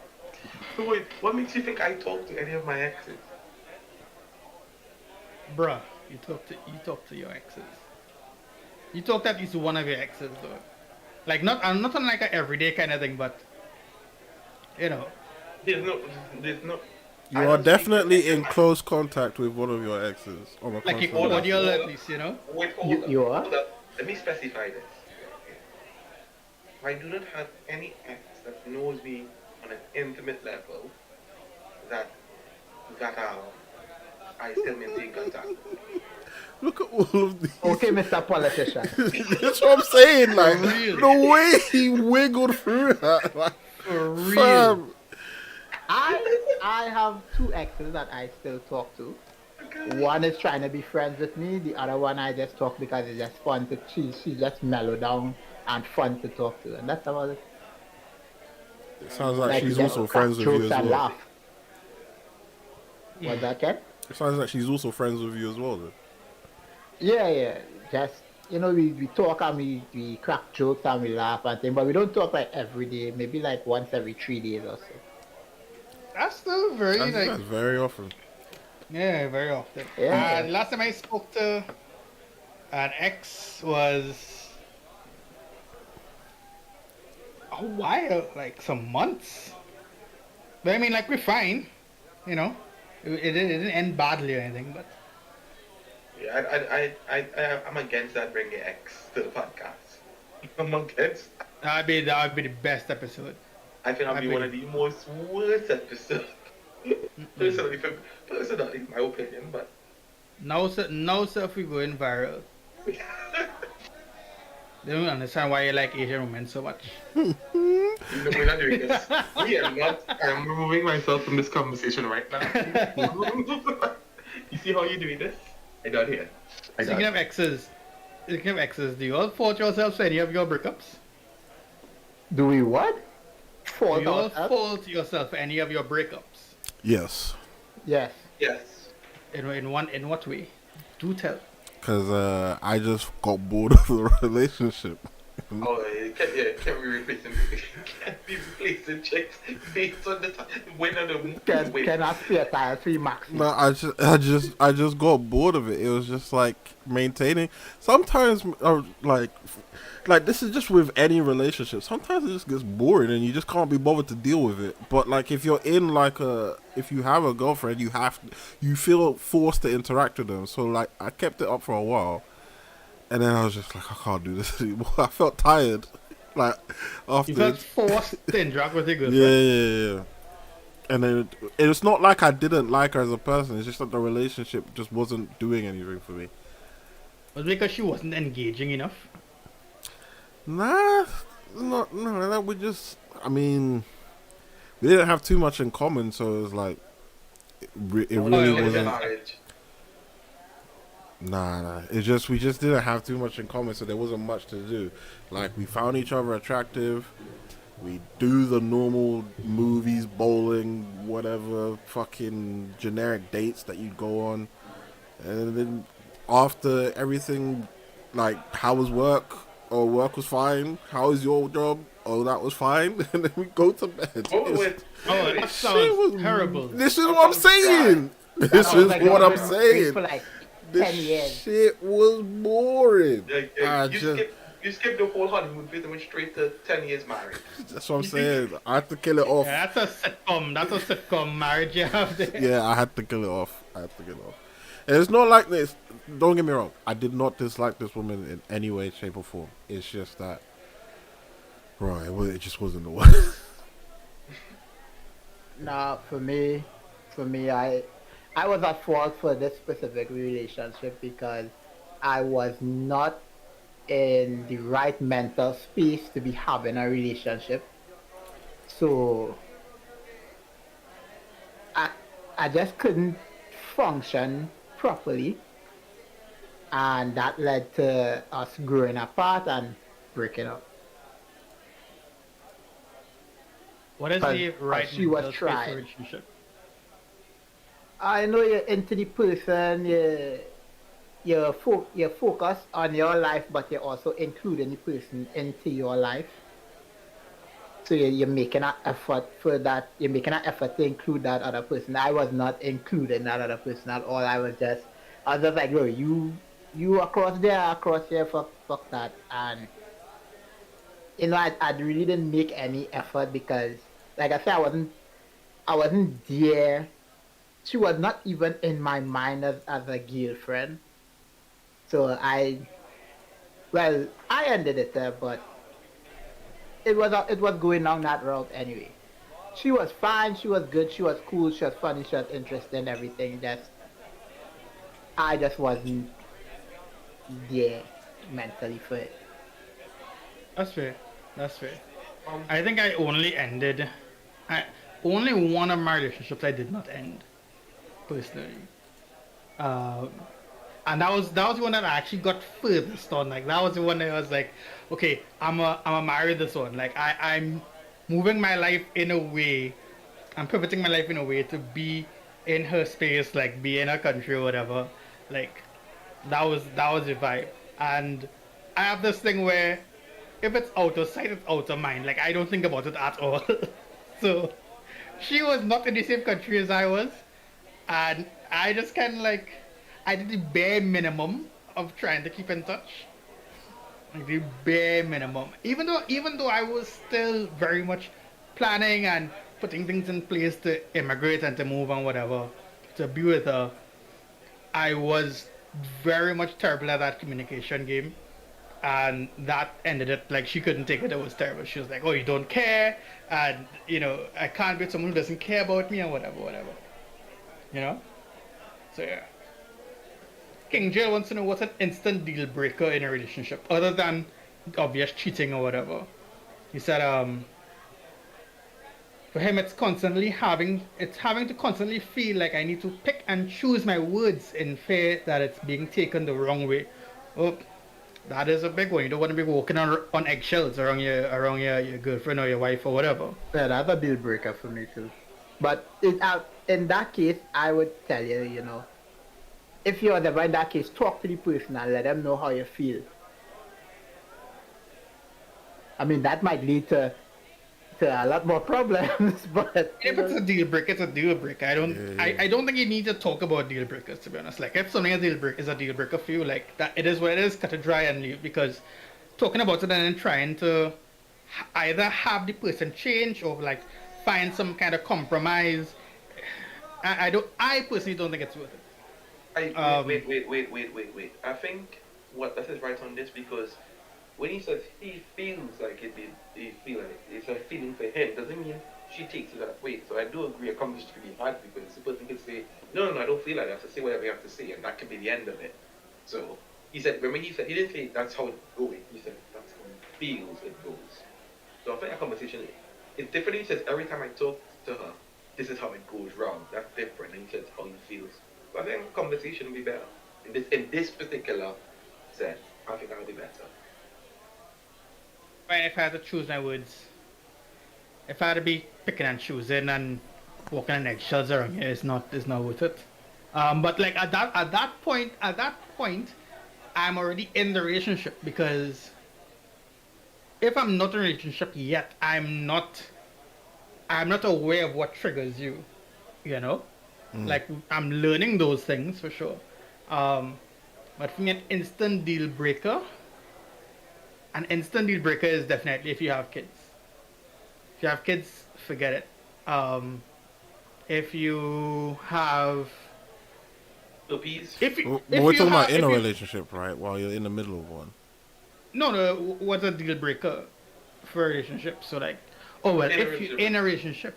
So wait, what makes you think I talk to any of my exes? Bruh, you talk to your exes. You talk to at least one of your exes though. Like not on like an everyday kind of thing, but you know. There's no. You are definitely in close contact with one of your exes on a Like constant you basis. cordial at least, you know? Wait, hold up. You are? Hold up. Let me specify this. I do not have any ex that knows me on an intimate level that I still maintain contact with. Look at all of these. Okay, Mr. Politician. That's what I'm saying. Like Really? the way he wiggled through that. Like, For real. fam, I have 2 exes that I still talk to. One is trying to be friends with me. The other one I just talk because it's just fun to she's just mellow down and fun to talk to, and that's about it. it sounds like she's we also just friends with crack you jokes as and well. laugh. What's that, Ken? It sounds like she's also friends with you as well. Then. Yeah. Just you know, we talk and we crack jokes and we laugh and things, but we don't talk like every day. Maybe like once every 3 days or so. That's still very That's very often. yeah, very often. Yeah. The last time I spoke to an ex was a while, like some months. But I mean, like we're fine, you know. It didn't end badly or anything, but Yeah, I'm against that bringing ex to the podcast. I'm against. that would be the best episode. I think I'll be one of the most worst episodes. Personally, my opinion, but Now, sir, if we going viral, they don't understand why you like Asian women so much. we're not doing this. We are not. I'm removing myself from this conversation right now. You see how you're doing this? I got here. Speaking of exes, do you all fault yourselves for any of your breakups? Do we what? Do Fault you all ourselves? fault yourself for any of your breakups? Yes, Yes. Yes. In what way? Do tell. because I just got bored of the relationship. Oh, can we replacing? Can we replacing chicks based on the time when on the wait? Can I spare tire 3 max? No, I just got bored of it. It was just like maintaining. Sometimes, like this is just with any relationship. Sometimes it just gets boring, and you just can't be bothered to deal with it. But like if you're in if you have a girlfriend, you feel forced to interact with them. So like I kept it up for a while, and then I was just like, I can't do this anymore. I felt tired, like after. You felt forced to interact with your girlfriend. Yeah. And then it's not like I didn't like her as a person. It's just that the relationship just wasn't doing anything for me. Was it because she wasn't engaging enough? Nah, not no. That we just. I mean, we didn't have too much in common, so it was like it really yeah, wasn't. Marriage. Nah. It just we just didn't have too much in common, so there wasn't much to do. Like we found each other attractive. We do the normal movies, bowling, whatever, fucking generic dates that you go on. And then after everything, like, how was work? Oh, work was fine. How is your job? Oh, that was fine. And then we go to bed. Oh, that sounds terrible. This is what I'm saying. This is Like, what I'm for saying. like 10 This years. shit was boring. You skipped the whole honeymoon phase and went straight to 10 years married. That's what I'm saying. I had to kill it off. Yeah, that's a sitcom marriage you have there. Yeah, I had to kill it off. And it's not like this. Don't get me wrong. I did not dislike this woman in any way, shape, or form. It's just that, right? Well, it just wasn't the one. Nah, for me, I was at fault for this specific relationship because I was not in the right mental space to be having a relationship. So I just couldn't function properly, and that led to us growing apart and breaking up. What is the right she was mental space trying. relationship? I know you're into the person, you focus on your life, but you're also including the person into your life. So you're making an effort for that. You're making an effort to include that other person. I was not including that other person at all. I was just like, yo, you across there, across here, fuck that. And you know, I really didn't make any effort because, like I said, I wasn't there. She was not even in my mind as a girlfriend. So I ended it there, but it was going down that route anyway. She was fine, she was good, she was cool, she was funny, she was interesting, everything. I just wasn't there mentally for it. That's fair. I think I only only one of my relationships I did not end, personally. And that was the one that I actually got furthest on. Like that was the one that I was like, okay, I'm a marry this one. Like I'm moving my life in a way, I'm pivoting my life in a way to be in her space, like be in her country or whatever. Like that was the vibe. And I have this thing where if it's out of sight, it's out of mind. Like I don't think about it at all. So she was not in the same country as I was, and I just kind of like I did the bare minimum of trying to keep in touch. Like the bare minimum. Even though I was still very much planning and putting things in place to immigrate and to move and whatever, to be with her, I was very much terrible at that communication game. And that ended it, like she couldn't take it, it was terrible. She was like, oh, you don't care, and you know, I can't be with someone who doesn't care about me and whatever. You know? So yeah. King Jail wants to know what's an instant deal breaker in a relationship, other than obvious cheating or whatever. He said, For him, it's having to constantly feel like I need to pick and choose my words in fear that it's being taken the wrong way. Oh, that is a big one. You don't want to be walking on eggshells around your girlfriend or your wife or whatever. Yeah, that's a deal breaker for me too. But in that case, I would tell you, you know, if you're the in that case, talk to the person and let them know how you feel. I mean, that might lead to a lot more problems, but If it's a deal breaker, it's a deal breaker. I don't think you need to talk about deal breakers, to be honest. Like if something is a deal breaker for you, like that it is what it is, cut it dry and leave. Because talking about it and then trying to either have the person change or like find some kind of compromise, I personally don't think it's worth it. Wait. I think what that is right on this because when he says he feels like he feel like it's a feeling for him, doesn't mean she takes it that way. So I do agree a conversation can be hard because the person can say, no, I don't feel like that. So say whatever you have to say, and that could be the end of it. So he said, remember he didn't say that's how it's going. He said that's how he feels it goes. So I think a conversation is different. He says every time I talk to her, this is how it goes wrong. That's different. And he says how he feels. So I think a conversation would be better in this particular sense. I think that would be better. Right, if I had to choose my words, if I had to be picking and choosing and walking on eggshells around here, it's not worth it. But like at that point, I'm already in the relationship because if I'm not in a relationship yet, I'm not aware of what triggers you, you know. Like I'm learning those things for sure. But for me, an instant deal breaker is definitely if you have kids. If you have kids, forget it. If you have Puppies. But we're talking about in a relationship, right? While you're in the middle of one. No, what's a deal breaker for a relationship? So like, oh well, if you're in a relationship,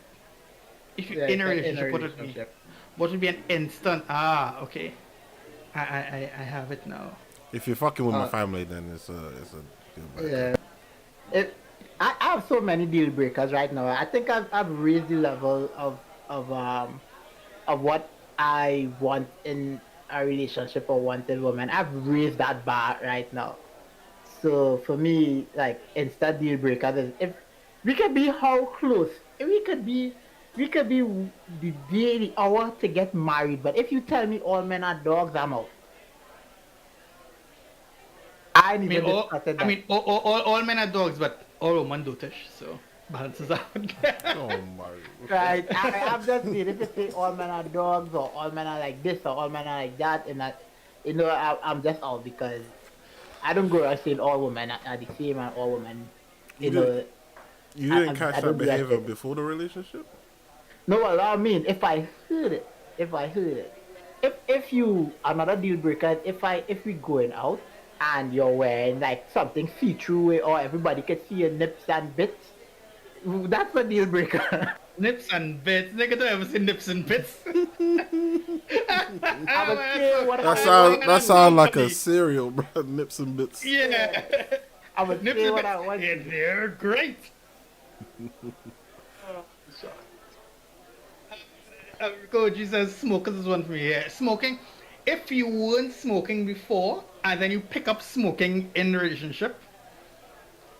what would be an instant? Okay, I have it now. If you're fucking with my family, then it's a deal breaker. yeah. I have so many deal breakers right now. I think I've raised the level of what I want in a relationship or wanted woman. I've raised that bar right now. So for me, like instant deal breakers is if we could be how close, if we could be the day, the hour to get married. But if you tell me all men are dogs, I'm out. I need to discuss it. All men are dogs, but all women do tish, so balances out. Oh my. Right, I'm just saying if you say all men are dogs or all men are like this or all men are like that, and that, you know, I'm just out because I don't go around saying all women are the same and all women, you know. You didn't catch that behavior before the relationship? No, well, I mean, if I heard it, if you another deal breaker, if we going out and you're wearing like something see-through or everybody can see your nips and bits, that's a deal breaker. Nips and bits. Nigga don't ever see nips and bits. That sounds like a cereal, bro. Nips and bits. Yeah. I would Nips say and what bits. I want. Yeah, they're great. Koji says smokers is one for me. Yeah. Smoking. If you weren't smoking before and then you pick up smoking in the relationship,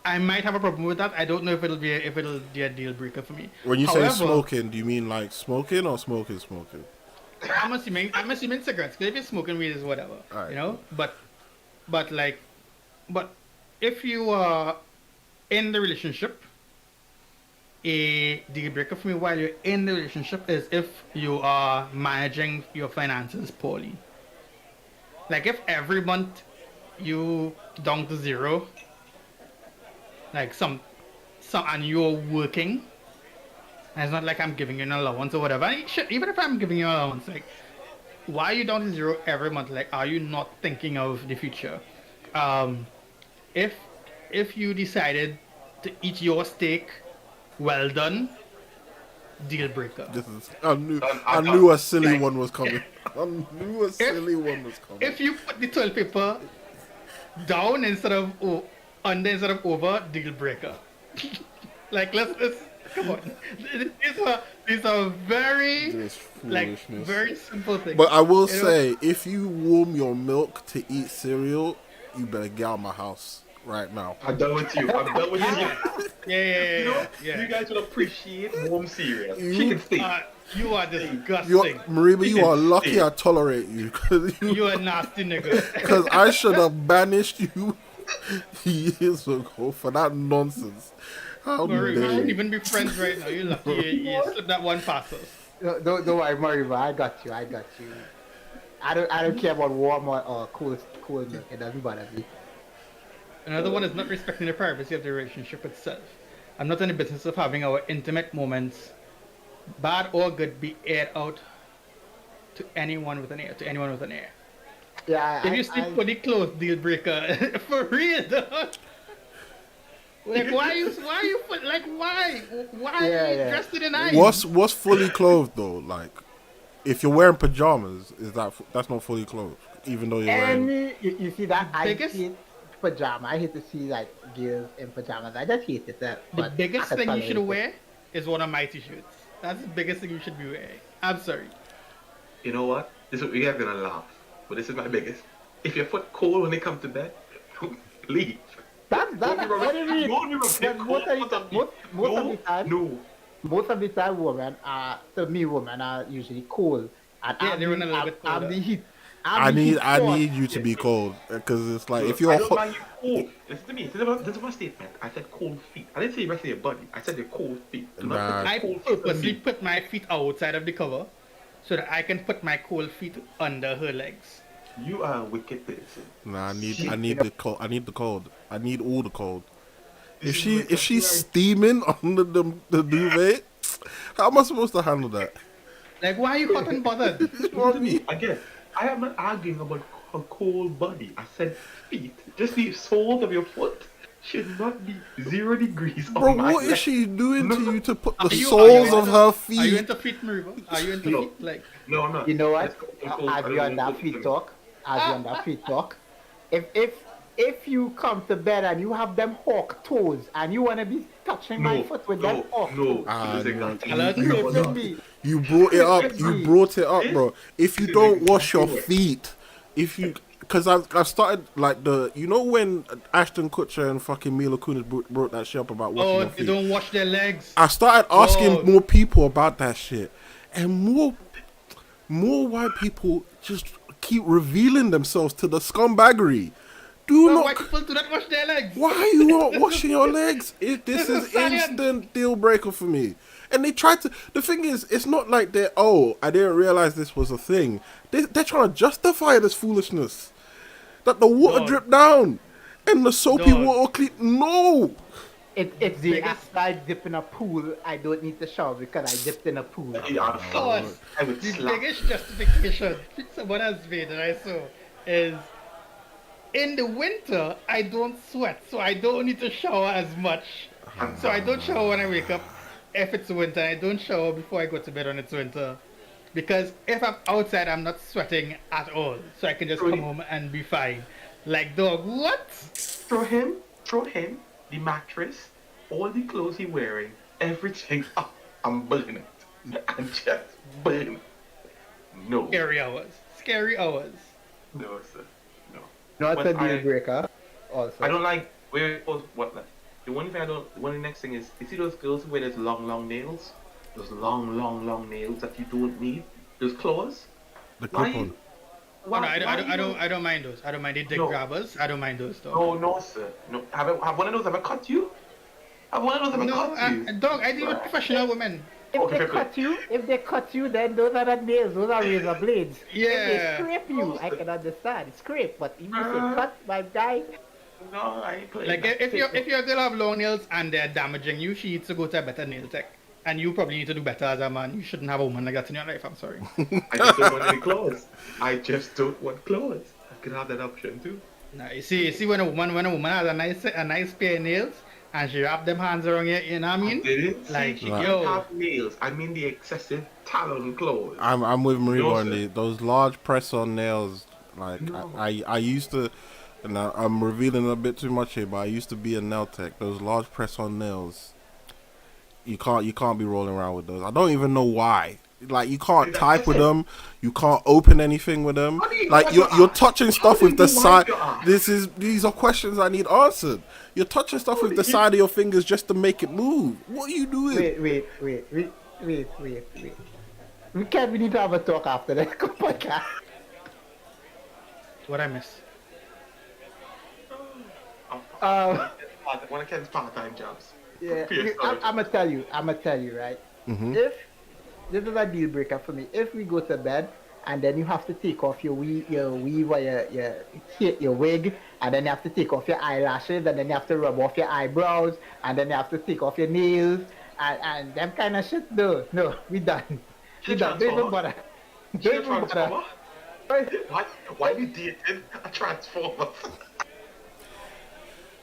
I might have a problem with that. I don't know if it'll be a deal breaker for me. When you say smoking, do you mean like smoking or smoking? I'm assuming cigarettes. Because if you're smoking weed is whatever, right. You know. But if you are in the relationship, a deal breaker for me while you're in the relationship is if you are managing your finances poorly. Like if every month you down to zero. Like some, and you're working. And it's not like I'm giving you an allowance or whatever. And even if I'm giving you an allowance, like, why are you down to zero every month? Like, are you not thinking of the future? If you decided to eat your steak, well done, deal breaker. I knew a silly one was coming. If you put the toilet paper down instead of under instead of over, deal breaker. Like let's Come on. These are very Just like foolishness. very simple things. But I will You know? say, if you warm your milk to eat cereal, you better get out of my house right now. I'm done with you. I'm done with you. You know, Yeah. you guys will appreciate warm cereal. You- Chicken steak. You are You're, disgusting. Mariba, you are lucky Chicken I tolerate you You are nasty nigga. because I should have banished you years ago for that nonsense. How Murray, we dare shouldn't you? even be friends right now. You're lucky you slipped that one past us. Don't worry, Mariva. I got you. I don't care about warm or cool milk. It doesn't bother me. Another one is not respecting the privacy of the relationship itself. I'm not in the business of having our intimate moments, bad or good, be aired out to anyone with an ear. Yeah. If you sleep fully clothed, deal breaker. For real, dog. Like why you put like why are you dressed in an eye? What's fully clothed though? Like, if you're wearing pajamas, that's not fully clothed, even though you're wearing. And you see that? Biggest- I hate pajama. I hate to see like girls in pajamas. I just hate it. The But biggest I thing you should tolerate it. wear is one of my t-shirts. That's the biggest thing you should be wearing. I'm sorry. You know what? This is you guys gonna laugh, but this is my biggest. If your foot cold when they come to bed, leave. That's what do you mean? But most of the time, No. most of the time, women are usually cold. And Yeah, they're a little bit I'm colder. the heat. I I'm the need heat force. you to be cold because it's like if I you're don't hot. mind you cold. Listen to me. This is my statement. I said cold feet. I didn't say the rest of your body. I said your cold feet. Do not Nah. put I cold feet on purposely me. put my feet outside of the cover so that I can put my cold feet under her legs. You are a wicked person. Nah, I need the cold. I need the cold. I need all the cold. This If is she's like- steaming under the duvet, how am I supposed to handle that? Like, why are you hot and bothered? What I mean? Again, I am not arguing about a cold body. I said feet. Just the soles of your foot should not be 0 degrees. Bro, on my what is leg. she doing to you to put the Are you soles of into- her Are you feet? into feet, Mariva? Are you into No. feet? Like, No, I'm not. You know what? That's cold. I As don't you on know that what feet to do. talk, if you come to bed and you have them hawk toes and you wanna be touching my foot with them hawk toes, Listen, no. guys. Hello? scraping me. You brought it up. You brought it up, bro. If you don't wash your exactly feet, because I started like you know when Ashton Kutcher and fucking Mila Kunis brought that shit up about washing oh, your they feet. don't wash their legs. I started asking Oh. more people about that shit, and more white people just keep revealing themselves to the scumbaggery. Do Well, not. white people do not wash their legs. Why are you not washing your legs? This This is is science. instant deal breaker for me. And they tried to. The thing is, it's not like I didn't realize this was a thing. They're trying to justify this foolishness. That the water Dog. dripped down and the soapy Dog. water clean. No! It's the Biggest- after I dip in a pool, I don't need to shower because I dipped in a pool. Yeah, I'm sorry. Pause. I would The slap. biggest justification someone has made that I saw is in the winter I don't sweat, so I don't need to shower as much. So I don't shower when I wake up if it's winter. I don't shower before I go to bed when it's winter. Because if I'm outside, I'm not sweating at all. So I can just come home and be fine. Like, dog, what? Throw him, the mattress, all the clothes he wearing, everything up. I'm burning it. I'm just burning it. No. Scary hours. Scary hours. No, sir. No. Not But a deal I- breaker. Also, I don't like, what, like, the one thing I don't, one of the next thing is, you see those girls who wear those long nails? Those long nails that you don't need? Those claws? The Why clip on. you- Oh, why- no, why I don't mind those. I don't mind the dick No. grabbers. I don't mind those, dog. No, sir. No. Have one of those ever cut you? Have one of those ever No, cut you? dog, I deal with professional women. if Okay, they okay. cut you, then those are not nails, those are razor blades. If Yeah. they scrape you, I can understand. Scrape, but if you say cut, my guy, No, I ain't playing Like that. if your girl have long nails and they're damaging you, she needs to go to a better nail tech. And you probably need to do better as a man. You shouldn't have a woman like that in your life. I'm sorry. I just don't want any claws. I just don't want claws. I could have that option too. Now you see when a woman has a nice pair of nails and she wrap them hands around you know what I mean? Didn't Like, she Right. can't yo. have nails. I mean the excessive talon claws. I'm with Marie No, on sir. those large press-on nails. Like No. I used to, and I'm revealing a bit too much here, but I used to be a nail tech. Those large press-on nails. You can't be rolling around with those. I don't even know why. Like you can't Dude, type with listen. them. You can't open anything with them. How do you Like wipe you're your you're ass? touching How stuff do with the you wipe side. your ass? These are questions I need answered. You're touching stuff with the side of your fingers just to make it move. What are you doing? Wait. We need to have a talk after the podcast. What I miss? One of Ken's part-time jobs. Yeah, Prepare yourself. I'm gonna tell you, right? If this is a deal breaker for me, if we go to bed and then you have to take off your weave or your wig, and then you have to take off your eyelashes, and then you have to rub off your eyebrows, and then you have to take off your nails, and them kind of shit. No, we done. We done. Don't even bother. Don't even bother. Transformer? Why you dating a transformer?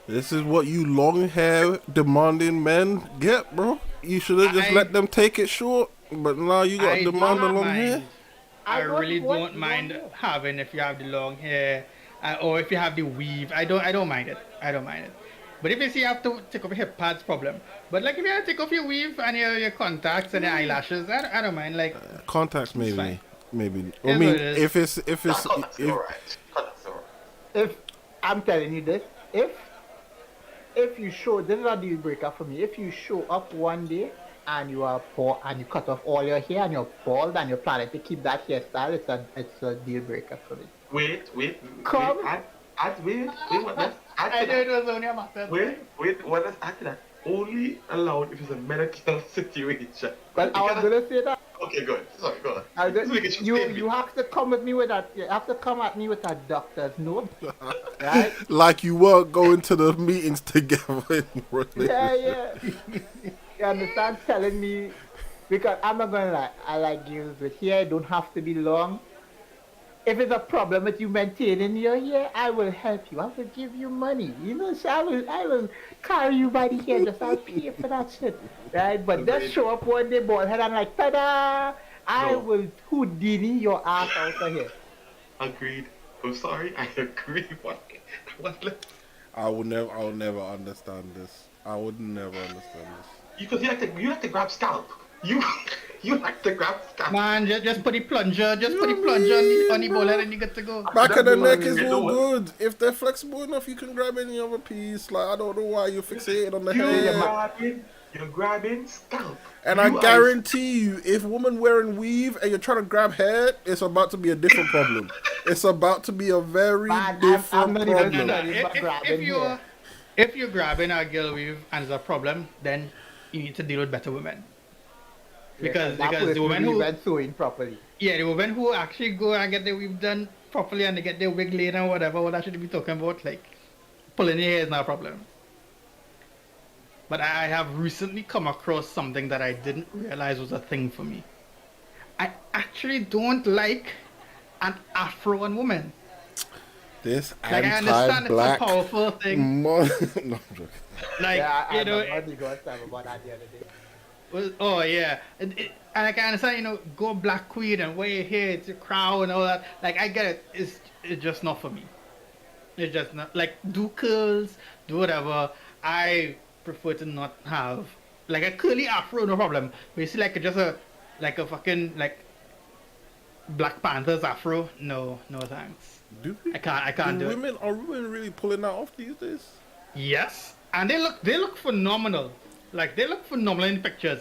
This is what you long hair demanding men get, bro. You should have just I- let them take it short. But now you got I to demand the don't long hair. mind. I really want don't mind long hair. having if you have the long hair, or if you have the weave. I don't mind it. I don't mind it. But if you see you have to take off your hip pads, problem. But like if you have to take off your weave and your contacts and your eyelashes, I don't mind. Like Contacts fine. maybe. I Here's mean, what it is. if it's That's if, alright. That's alright. If I'm telling you this, if you show, this is a deal breaker for me. If you show up one day and you are poor and you cut off all your hair and you're bald and you're planning to keep that hairstyle, it's a deal breaker for me. Wait. Come. Wait, what that's I add to knew it that. was only a matter. Wait, what that's add to that? Only allowed if it's a medical situation. But I was gonna say that. Okay, good. Sorry, go on. I was So we gonna, can just you take you it. have to come with me with that. You have to come at me with a doctor's note, right? like you weren't going to the meetings together. Yeah. You understand? Telling me, because I'm not gonna lie, I like girls with hair. It don't have to be long. If it's a problem with you maintaining your hair, I will help you. I will give you money. You know, so I will carry you by the hair. Just I'll pay for that shit, right? But just show up one day, bald head, and like, ta-da! I No. will Houdini your ass out of here. Agreed. I'm sorry, I agree. What? I will never understand this. I would never understand this. Because you like to grab scalp. You like to grab scalp. Man, just put the plunger, on the bowler and you get to go. Back of the neck is You know all what? good. If they're flexible enough, you can grab any other piece. Like I don't know why you're fixated on the You're grabbing scalp. And You I are- guarantee you, if a woman wearing weave and you're trying to grab hair, it's about to be a different problem. It's about to be a very Man, I'm different not even problem. studying about grabbing hair. If you're grabbing a girl weave and it's a problem, then you need to deal with better women. Because that the person women who went sewing properly. the women who actually go and get their weave done properly and they get their wig laid and whatever, what I should be talking about, like pulling your hair is not a problem. But I have recently come across something that I didn't realize was a thing for me. I actually don't like an Afro on women. This Like I understand it's a anti-black powerful thing. no, I'm joking. Like Yeah, I you know, remember the girl talking about that the other day. oh yeah, and I can understand, you know, go black queen and wear your hair, it's your crown and all that. Like I get it. It's just not for me. It's just not like do curls, do whatever. I prefer to not have like a curly afro, no problem. But you see like a fucking like Black Panther's afro. No thanks. I can't do it. Are women really pulling that off these days? Yes, and they look phenomenal. Like they look phenomenal in pictures.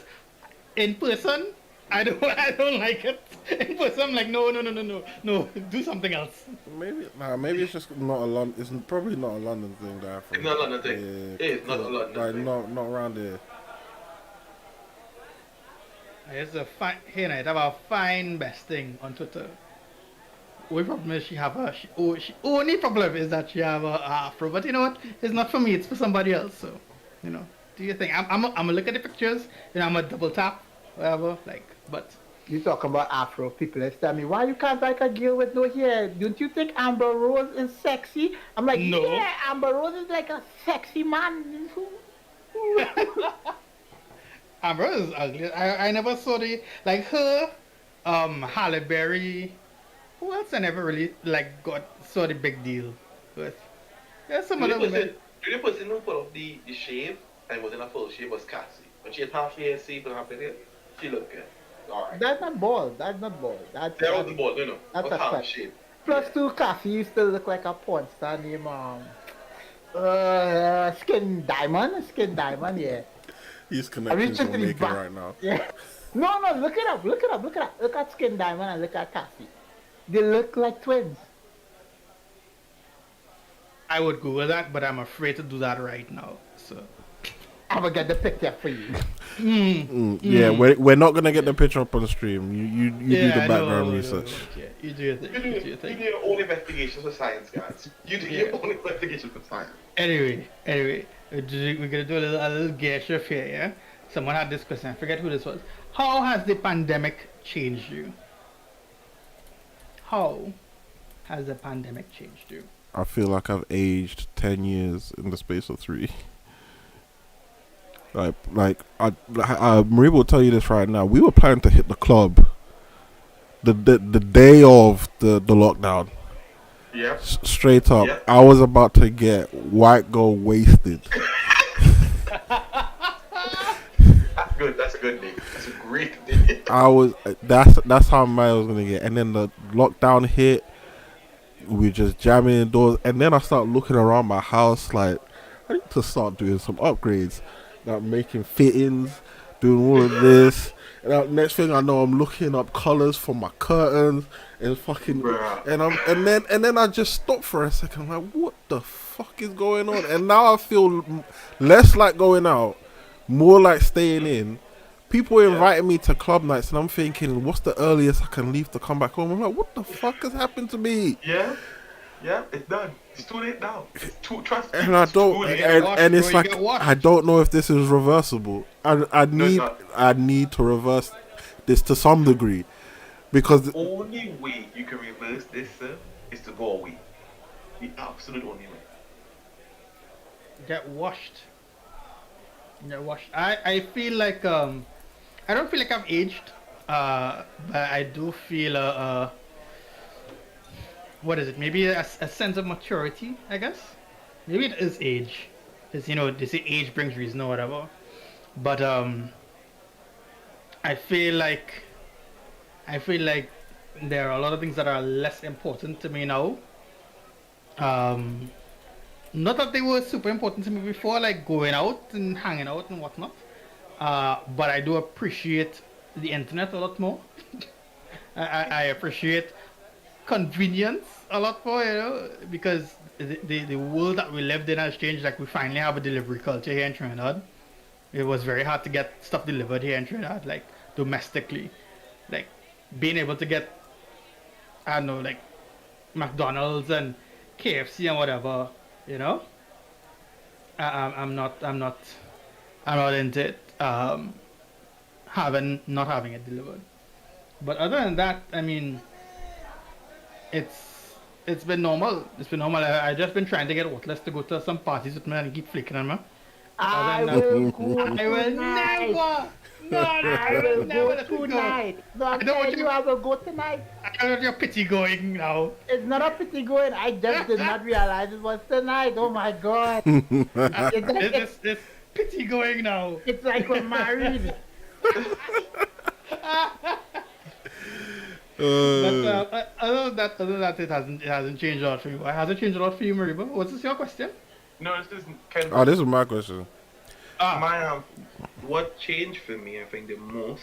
In person, I don't like it. In person, I'm like no, do something else. Maybe it's just not a London. It's probably not a London thing. That It's not a London thing. It's not a London like, thing. Not around here. It's a fine. Hey, I have a fine best thing on Twitter. Only problem is she only problem is that she have a afro. But you know what? It's not for me. It's for somebody else. So, you know, do your thing. I'm gonna look at the pictures. You know, I'm gonna double tap, whatever. Like, but You talk about Afro people. They tell me why you can't like a girl with no hair. Don't you think Amber Rose is sexy? I'm like, No. yeah, Amber Rose is like a sexy man. Amber is ugly. I never saw the like her, Halle Berry. Who else I never really like saw the big deal with. There's some other women. The person who put off the shave and was in a full shave was Cassie. When she had half hair, sleep and half hair, she looked good. Alright. That's not bald. That's not bald. They're on the board, no, no. That's But a half cut. shape. Plus Yeah. two coffee, you still look like a porn star named Skin Diamond. Skin Diamond, yeah. He's I connecting reached to into the Jamaican back. right now. Yeah. No, no, look it up. Look it up. Look it up. Look at Skin Diamond and look at Cassie. They look like twins. I would Google that, but I'm afraid to do that right now. So. I'm gonna get the picture for you. Yeah, we're not gonna get the picture up on the stream. You do the I background know, research. Yeah, you do your thing. You do your You thing. do your own investigations for science, guys. You do your own investigation for science. Anyway, we're gonna do a little gear shift here, yeah? Someone had this question, I forget who this was. How has the pandemic changed you? How has the pandemic changed you? I feel like I've aged 10 years in the space of 3. Marie will tell you this right now. We were planning to hit the club the day of the lockdown. Yeah. Straight up, Yeah. I was about to get white girl wasted. That's good. That's a good day. That's a great day. That's how mad I was gonna get. And then the lockdown hit. We were just jamming indoors, and then I start looking around my house like I need to start doing some upgrades, like making fittings, doing all of this. And next thing I know, I'm looking up colors for my curtains and fucking, Bruh. and then I just stopped for a second. I'm like, what the fuck is going on? And now I feel less like going out, more like staying in. People inviting me to club nights, and I'm thinking, what's the earliest I can leave to come back home? I'm like, what the fuck has happened to me? Yeah. Yeah. It's done. It's too late now. It's too. Trust me. And I it's too don't, late. and it's bro, you like get washed. I don't know if this is reversible. I need to reverse this to some degree, because The only way you can reverse this, sir, is to go away. The absolute only way. Get washed. Get washed. I feel like I don't feel like I've aged. But I do feel what is it? Maybe a sense of maturity, I guess. Maybe it is age. Because, they say age brings reason or whatever. But I feel like there are a lot of things that are less important to me now. Not that they were super important to me before, like going out and hanging out and whatnot. But I do appreciate the internet a lot more. I appreciate convenience a lot more, because the world that we lived in has changed. Like, we finally have a delivery culture here in Trinidad. It was very hard to get stuff delivered here in Trinidad, like domestically. Like, being able to get, I don't know, like McDonald's and KFC and whatever, I'm not into it. Not having it delivered. But other than that, I mean, it's been normal. It's been normal. I just been trying to get Atlas to go to some parties with me, and he keep flicking on me. I Other than will that, go I will tonight. never. No, I I will will never go let you go. tonight. No, I I'm don't want telling you- you, I will go tonight. I don't want your pity going now. It's not a pity going. I just did not realize it was tonight. Oh my god. It's pity going now. It's like we're married. But other than that, it hasn't changed a lot for you. It hasn't changed a lot for you, Mariba. What's this your question? No, this is kind oh, this is my question. my what changed for me, I think the most.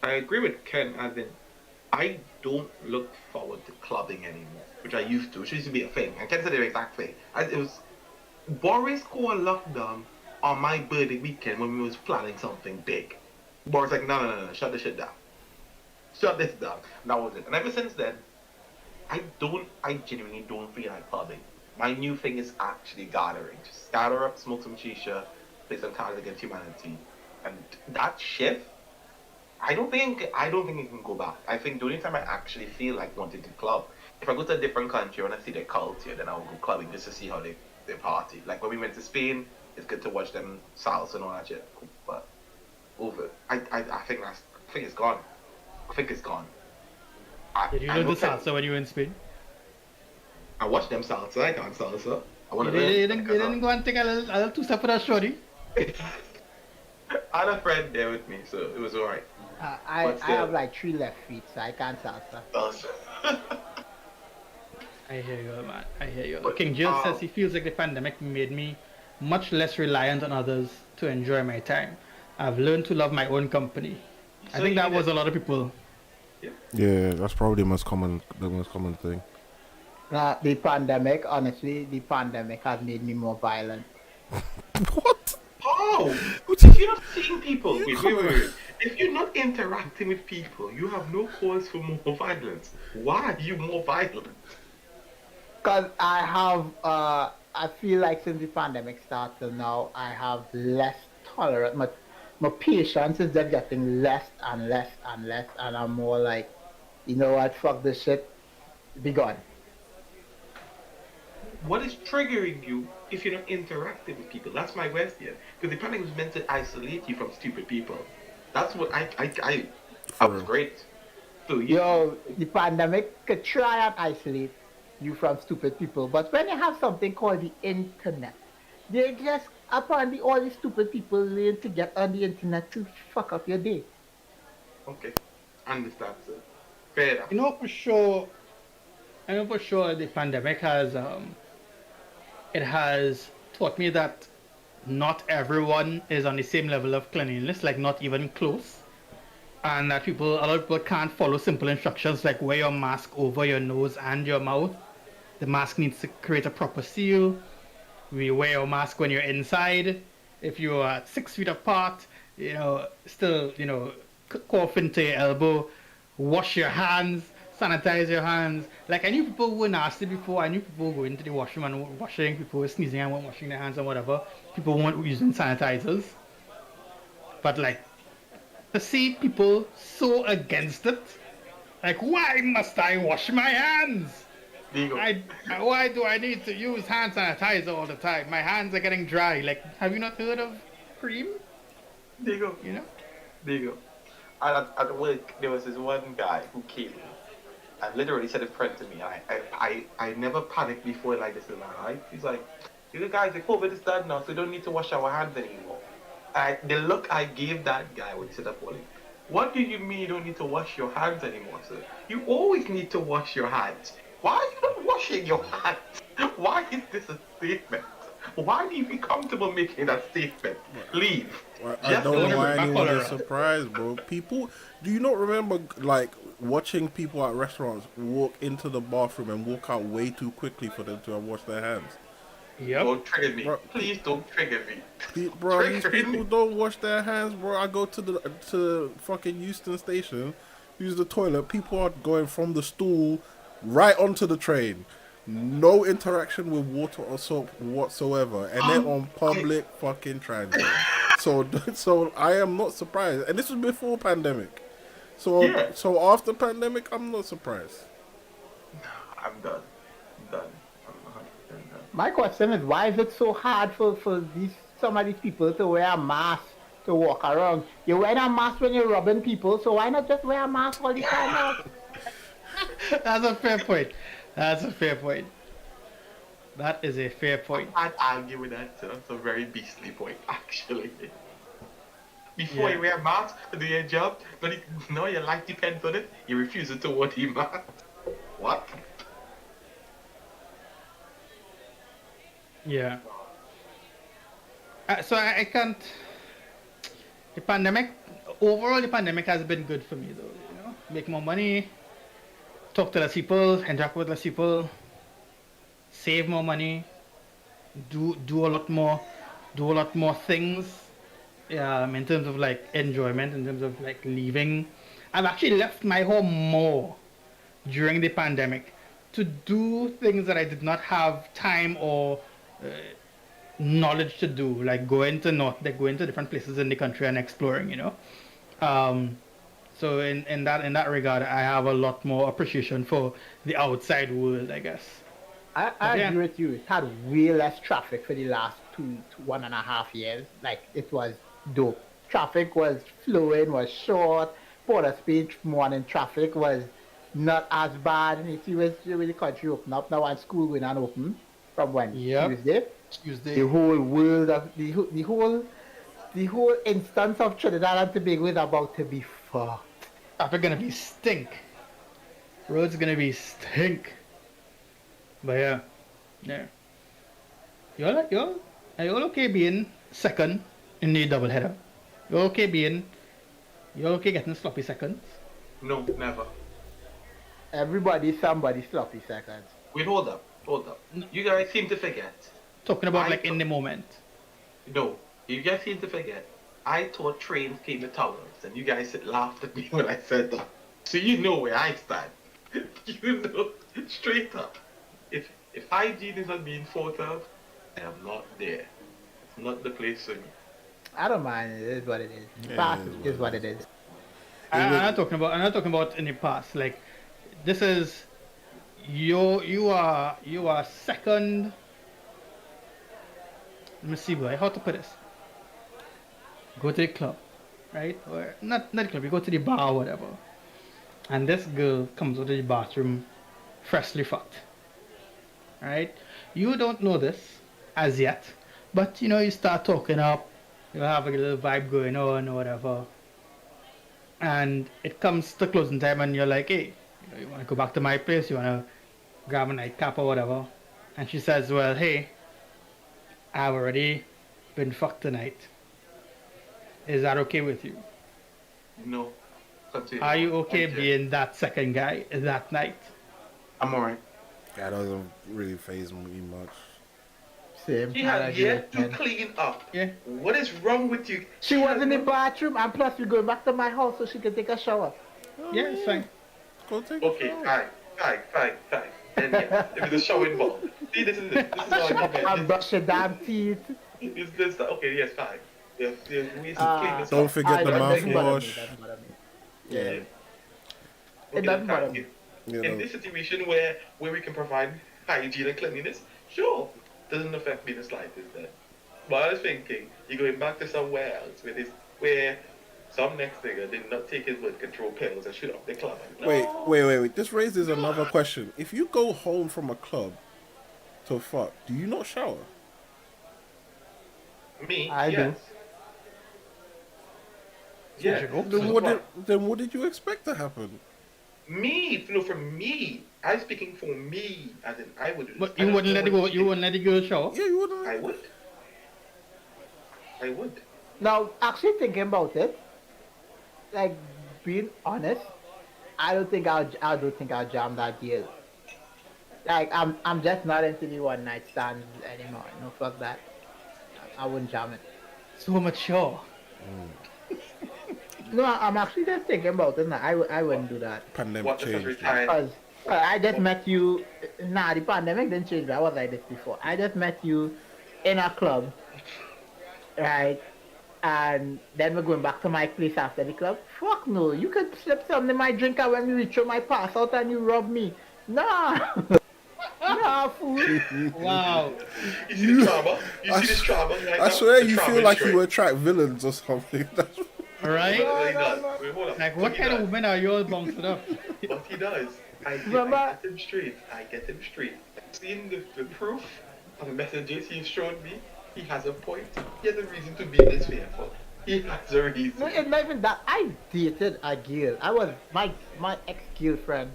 I agree with Ken, as in I don't look forward to clubbing anymore, which I used to, which used to be a thing. I can't say the exact thing. It was Boris called lockdown on my birthday weekend when we was planning something big. Boris like, no, shut this shit down. Shut this down. And that was it. And ever since then, I genuinely don't feel like clubbing. My new thing is actually gathering. Just gather up, smoke some shisha, play some Cards Against Humanity. And that shift, I don't think it can go back. I think the only time I actually feel like wanting to club, if I go to a different country and I see their culture, then I'll go clubbing just to see how they party. Like when we went to Spain, it's good to watch them salsa and all that shit. But over, I think it's gone. I think it's gone. Did you learn the salsa when you were in Spain? I watched them salsa. I can't salsa. I want You to learn. didn't go and take a little two-step for that shorty? I had a friend there with me, so it was alright. I But I have still. like 3 left feet, so I can't salsa. I hear you, man. I hear you. But, King Jill says he feels like the pandemic made me much less reliant on others to enjoy my time. I've learned to love my own company. I So think you that need was a- a lot of people. Yeah, that's probably the most common thing. The pandemic, honestly, the pandemic has made me more violent. What? How? What you- If you're not seeing people, You wait, come wait, wait, on. wait. If you're not interacting with people, you have no cause for more violence. Why are you more violent? Because I feel like since the pandemic started till now, I have less tolerance. My patience is just getting less and less and less, and I'm more like, you know what, fuck this shit, be gone. What is triggering you if you're not interacting with people? That's my question. Because the pandemic was meant to isolate you from stupid people. That's what I was real. great. So you, Yo, the pandemic could try and isolate you from stupid people, but when you have something called the internet, they just apparently all these stupid people learn to get on the internet to fuck up your day. okay, understand, sir. Fair enough. You know for sure. I know for sure the pandemic has it has taught me that not everyone is on the same level of cleanliness, like not even close. And that a lot of people can't follow simple instructions like wear your mask over your nose and your mouth. The mask needs to create a proper seal. We wear your mask when you're inside. If you are 6 feet apart, still, cough into your elbow, wash your hands, sanitize your hands. Like I knew people who were nasty before. I knew people who go into the washroom and weren't washing. People were sneezing and weren't washing their hands and whatever. People weren't using sanitizers. But like to see people so against it, like why must I wash my hands? There you go. Why do I need to use hand sanitizer all the time? My hands are getting dry. Like, have you not heard of cream? There you go. You know? There you go. At work, there was this one guy who came and literally said in front of me. I never panicked before like this in my life. He's like, you guys, the COVID is done now, so we don't need to wash our hands anymore. The look I gave that guy when he said that, Paulie, what do you mean you don't need to wash your hands anymore, sir? You always need to wash your hands. Why are you not washing your hands? Why is this a statement? Why do you feel comfortable making that statement? Leave. I Just don't know leave. why my anyone is cholera. surprised, bro. People, do you not remember like watching people at restaurants walk into the bathroom and walk out way too quickly for them to have washed their hands? Yep. Don't trigger me. Bro. Please don't trigger me. Bro, these Triggering. people don't wash their hands, bro. I go to fucking Euston Station, use the toilet. People are going from the stool right onto the train. No interaction with water or soap whatsoever, and they're on public fucking transit. So I am not surprised, and this was before pandemic. Yeah. So after pandemic, I'm not surprised. I'm done. I'm done. I'm 100% done. My question is, why is it so hard for some of these people to wear a mask to walk around? You wear a mask when you're robbing people, so why not just wear a mask all the time now? That's a fair point. That's a fair point. That is a fair point. I'd argue with that. So that's a very beastly point, actually. Before Yeah. you wear a mask to do your job, but no, your life depends on it. You refuse to wear the mask. What? Yeah. So I can't. Overall, the pandemic has been good for me though. Make more money, talk to less people, interact with less people, save more money, do a lot more things. In terms of like enjoyment, in terms of like leaving. I've actually left my home more during the pandemic to do things that I did not have time or knowledge to do, like going to different places in the country and exploring. So in that regard, I have a lot more appreciation for the outside world, I guess. I Yeah. agree with you. It had way less traffic for the last 1.5 years. Like, it was dope. Traffic was flowing, was short. Port of Spain morning traffic was not as bad. And you see when the country open up now and school going on open from when? Yep. Tuesday. Tuesday. The whole world of the whole the whole instance of Trinidad and Tobago is about to be fucked. Africa gonna be stink. Roads gonna be stink. But yeah. You're okay being second in the double header. You're okay getting sloppy seconds. No, never. Everybody, somebody sloppy seconds. Wait, hold up. You guys seem to forget. Talking about I like in the moment. No, you guys seem to forget. I thought trains came with towers, and you guys laughed at me when I said that. So you know where I stand. You know, straight up. If hygiene is not being thought of, I am not there. It's not the place for me. I don't mind. It is what it is. Yeah, Fast it is what it is. I'm not talking about in the past. Like this is you are second. Let me see, boy. How to put this? Go to the club, right? Or not the club. You go to the bar or whatever, and this girl comes out of the bathroom, freshly fucked. Right? You don't know this as yet, but you start talking up. You have a little vibe going on or whatever. And it comes to closing time and you're like, hey, you want to go back to my place? You want to grab a nightcap or whatever? And she says, well, hey, I've already been fucked tonight. Is that okay with you? No. Continue. Are you okay Thank you. being that second guy that night? I'm alright. That doesn't really faze me much. Same. She I had agree yet with to Ken. clean up. Yeah. What is wrong with you? She was in the had- bathroom, and plus we're going back to my house so she can take a shower. Yeah, it's fine. Go take a Okay, shower. fine. Then yeah, if there's a shower involved. See, this is all you And get. brush your damn teeth. Is this okay? Yes, fine. Yes, we clean this Don't up. forget the doesn't bother me, mouthwash. doesn't bother me. Yeah. It Okay, doesn't fine. bother me. You In know. this situation where we can provide hygiene and cleanliness, sure, doesn't affect me the slightest. Then, but I was thinking, you're going back to somewhere else where some next nigga did not take his blood control pills and shoot up the club. No. Wait. This raises another question. If you go home from a club to fuck, do you not shower? Me? I do. yes. Yeah. Then what did you expect to happen? From me. I'm speaking for me, as in I would. But I you don't wouldn't know let it what go. you You wouldn't let the girl shower. Yeah, you wouldn't. I would. I would. Now, actually thinking about it, like being honest, I don't think I'll jam that girl. Like I'm just not into the one night stands anymore. No, fuck that. I wouldn't jam it. So mature. No, I'm actually just thinking about it now. I wouldn't do that. Pandemic What the changed. retired? Because I just met you. Nah, the pandemic didn't change me. I was like this before. I just met you in a club, right? And then we're going back to my place after the club. Fuck no, you could slip something in my drink and when we reach my pass out and you rob me. Nah. Nah, fool. Wow. You see the trauma? You see this trauma? Right I now? swear The you trauma feel is like straight. you attract villains or something. That's Right? He does. Wait, hold up. Like what He kind of does. women are you all bounced up? But he does. I Remember- get him straight. Seeing the proof of the messages he's shown me, he has a point. He has a reason to be this fearful. He has a reason. No, it's not even that. I dated a girl. I was my ex-girlfriend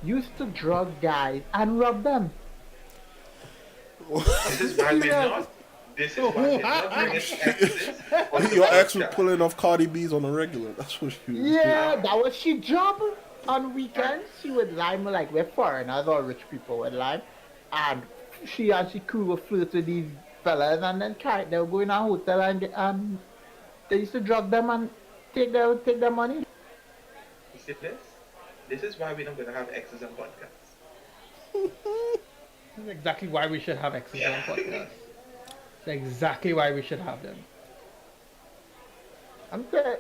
used to drug guys and rob them. This is why we're not. This is why we're not bringing exes onto your the ex was podcast. pulling off Cardi B's on a regular. That's what you. Yeah, that was she job. On weekends, she would lime like we're foreigners or rich people would lime, and she crew would flirt with these fellas and then they would go in a hotel and they used to drug them and take their money. You see this? This is why we're not going to have exes on podcasts. This is exactly why we should have exes on podcasts. It's exactly why we should have them. I'm saying,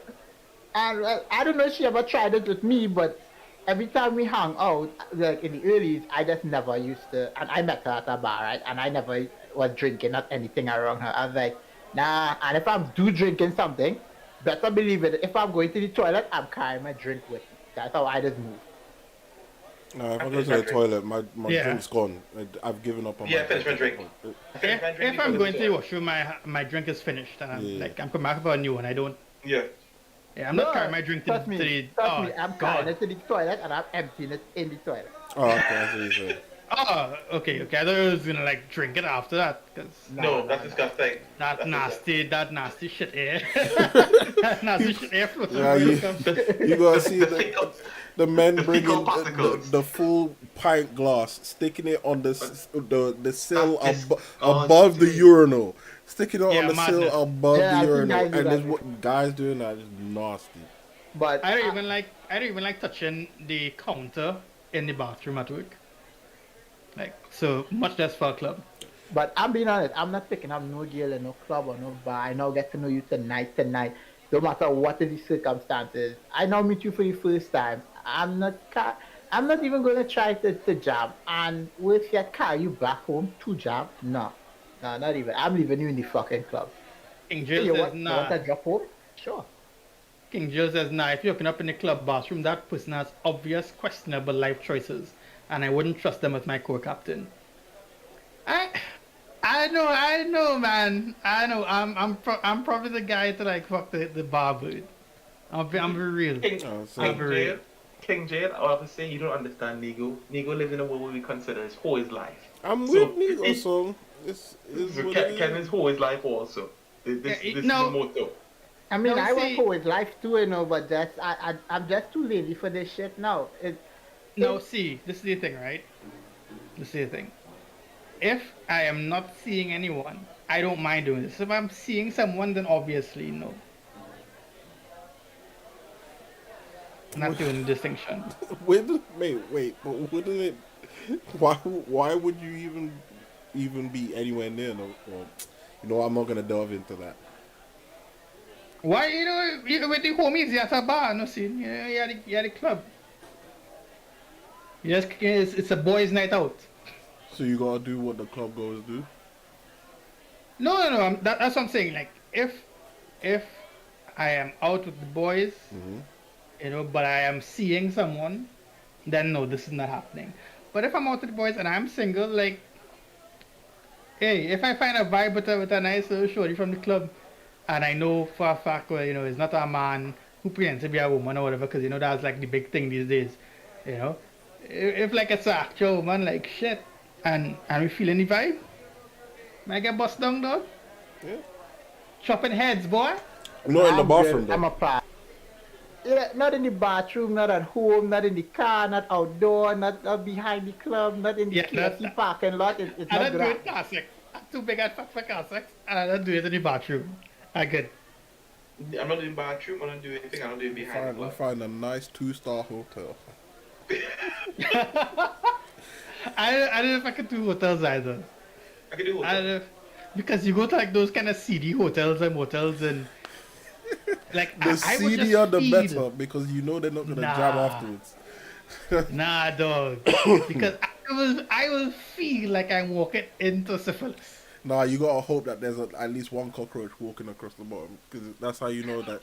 and I don't know if she ever tried it with me, but every time we hung out, like in the earlys, I just never used to, and I met her at a bar, right? And I never was drinking, not anything around her. I was like, nah, and if I'm drinking something, better believe it. If I'm going to the toilet, I'm carrying my drink with me. That's how I just move. No, if I go to finished the my drink. toilet, my Yeah. drink's gone. I've given up on Yeah, my I finished my drink. I finished my drink If I'm because going of to the the washroom, my drink is finished, and I'm Yeah. like I'm coming back for a new one. I don't. Yeah. Yeah, I'm not carrying my drink to trust to me, the. trust Oh me, I'm carrying God. it to the toilet and I'm emptying it in the toilet. Oh, okay, I see what you're saying. Oh, okay. I thought I was gonna like drink it after that, because No, that's disgusting. that That's nasty shit air, that nasty shit air floating Yeah, around you, the you gotta see fecal- the men the bringing fecal particles. the full pint glass, sticking it on the sill That's above the disgusting. urinal, sticking it Yeah, on the madness. sill above Yeah, I've the seen urinal, guys do and that there's what guys doing that is nasty. But I don't even like touching the counter in the bathroom at work. Like so much less for a club. But I'm being honest, I'm not picking up no girl in no club or no bar. I now get to know you tonight. No matter what is the circumstances. I now meet you for the first time. I'm not even gonna try to jam. And with your car you back home to jam? No. No, not even. I'm leaving you in the fucking club. King Hey, Jill you says want nah. to drop home? Sure. King Jill says nah. If you open up in the club bathroom, that person has obvious questionable life choices, and I wouldn't trust them as my co-captain. I know, man. I know. I'm probably the guy to like fuck the bar bird. I'm very real. Oh, so- I'm very real. King Jail, I have to say, you don't understand Nego. Nego lives in a world where we consider his whole his life. I'm So, with Nigo, it- so it's So what Ken, it is. Ken is whole his life also. This Yeah, is no. the motto. I mean, No, I see- work with life too, you know, but I'm just too lazy for this shit now. No, see, this is the thing, right? This is the thing. If I am not seeing anyone, I don't mind doing this. If I'm seeing someone, then obviously no. Not doing the distinction. Wait, but wouldn't it? Why would you even be anywhere near? No, well, you know, I'm not gonna delve into that. Why, you with the homies, you're at a bar, no see? You're at the club. Yes, it's a boys' night out. So you gotta do what the club goers do. No, that's what I'm saying. Like, if I am out with the boys, but I am seeing someone, then no, this is not happening. But if I'm out with the boys and I'm single, like, hey, if I find a vibe with a nice little shorty from the club, and I know for a fact, well, it's not a man who pretends to be a woman or whatever, because that's like the big thing these days, if like it's an actual woman, like shit, and we feeling the vibe, I get bust down, dog. Yeah. Chopping heads, boy. Not in the I'm bathroom good. though. I'm a part. Yeah, not in the bathroom, not at home, not in the car, not outdoor, not behind the club, not in the Yeah, KFC parking lot. It's I not don't do good. it car sex. I'm too big at fuck for car sex, and I don't do it in the bathroom. I good. I'm not doing bathroom, I don't do anything, I don't do it behind the We'll club. find a nice 2-star hotel. I don't know if I could do hotels either. I can do I don't know, because you go to like those kind of seedy hotels and motels and like The I would just seedier the feel- better, because you know they're not gonna Nah. jam afterwards. Nah, dog. Because I will feel like I'm walking into syphilis. Nah, you gotta hope that there's at least one cockroach walking across the bottom, because that's how you know that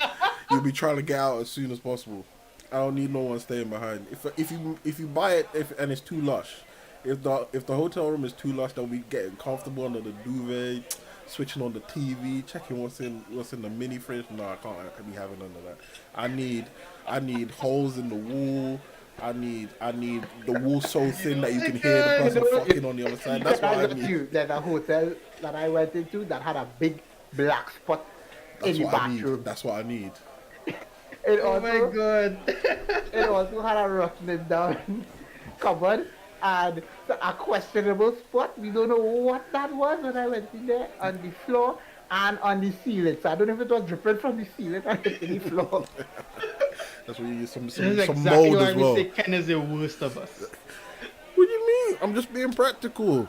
you'll be trying to get out as soon as possible. I don't need no one staying behind. If you buy it and it's too lush, if the hotel room is too lush, they'll be getting comfortable under the duvet, switching on the TV, checking what's in the mini fridge. No, I can't be having none of that. I need holes in the wall. I need the wool so thin that you can hear the person fucking on the other side. That's what I need. There's a hotel that I went into that had a big black spot That's in the what I need. bathroom. That's what I need. It Oh also, my god. it also had a rotting down cupboard and a questionable spot. We don't know what that was when I went in there, on the floor and on the ceiling. So I don't know if it was dripping from the ceiling and hitting the floor. That's what you use some This is exactly mold why as we well. say Ken is the worst of us. What do you mean? I'm just being practical.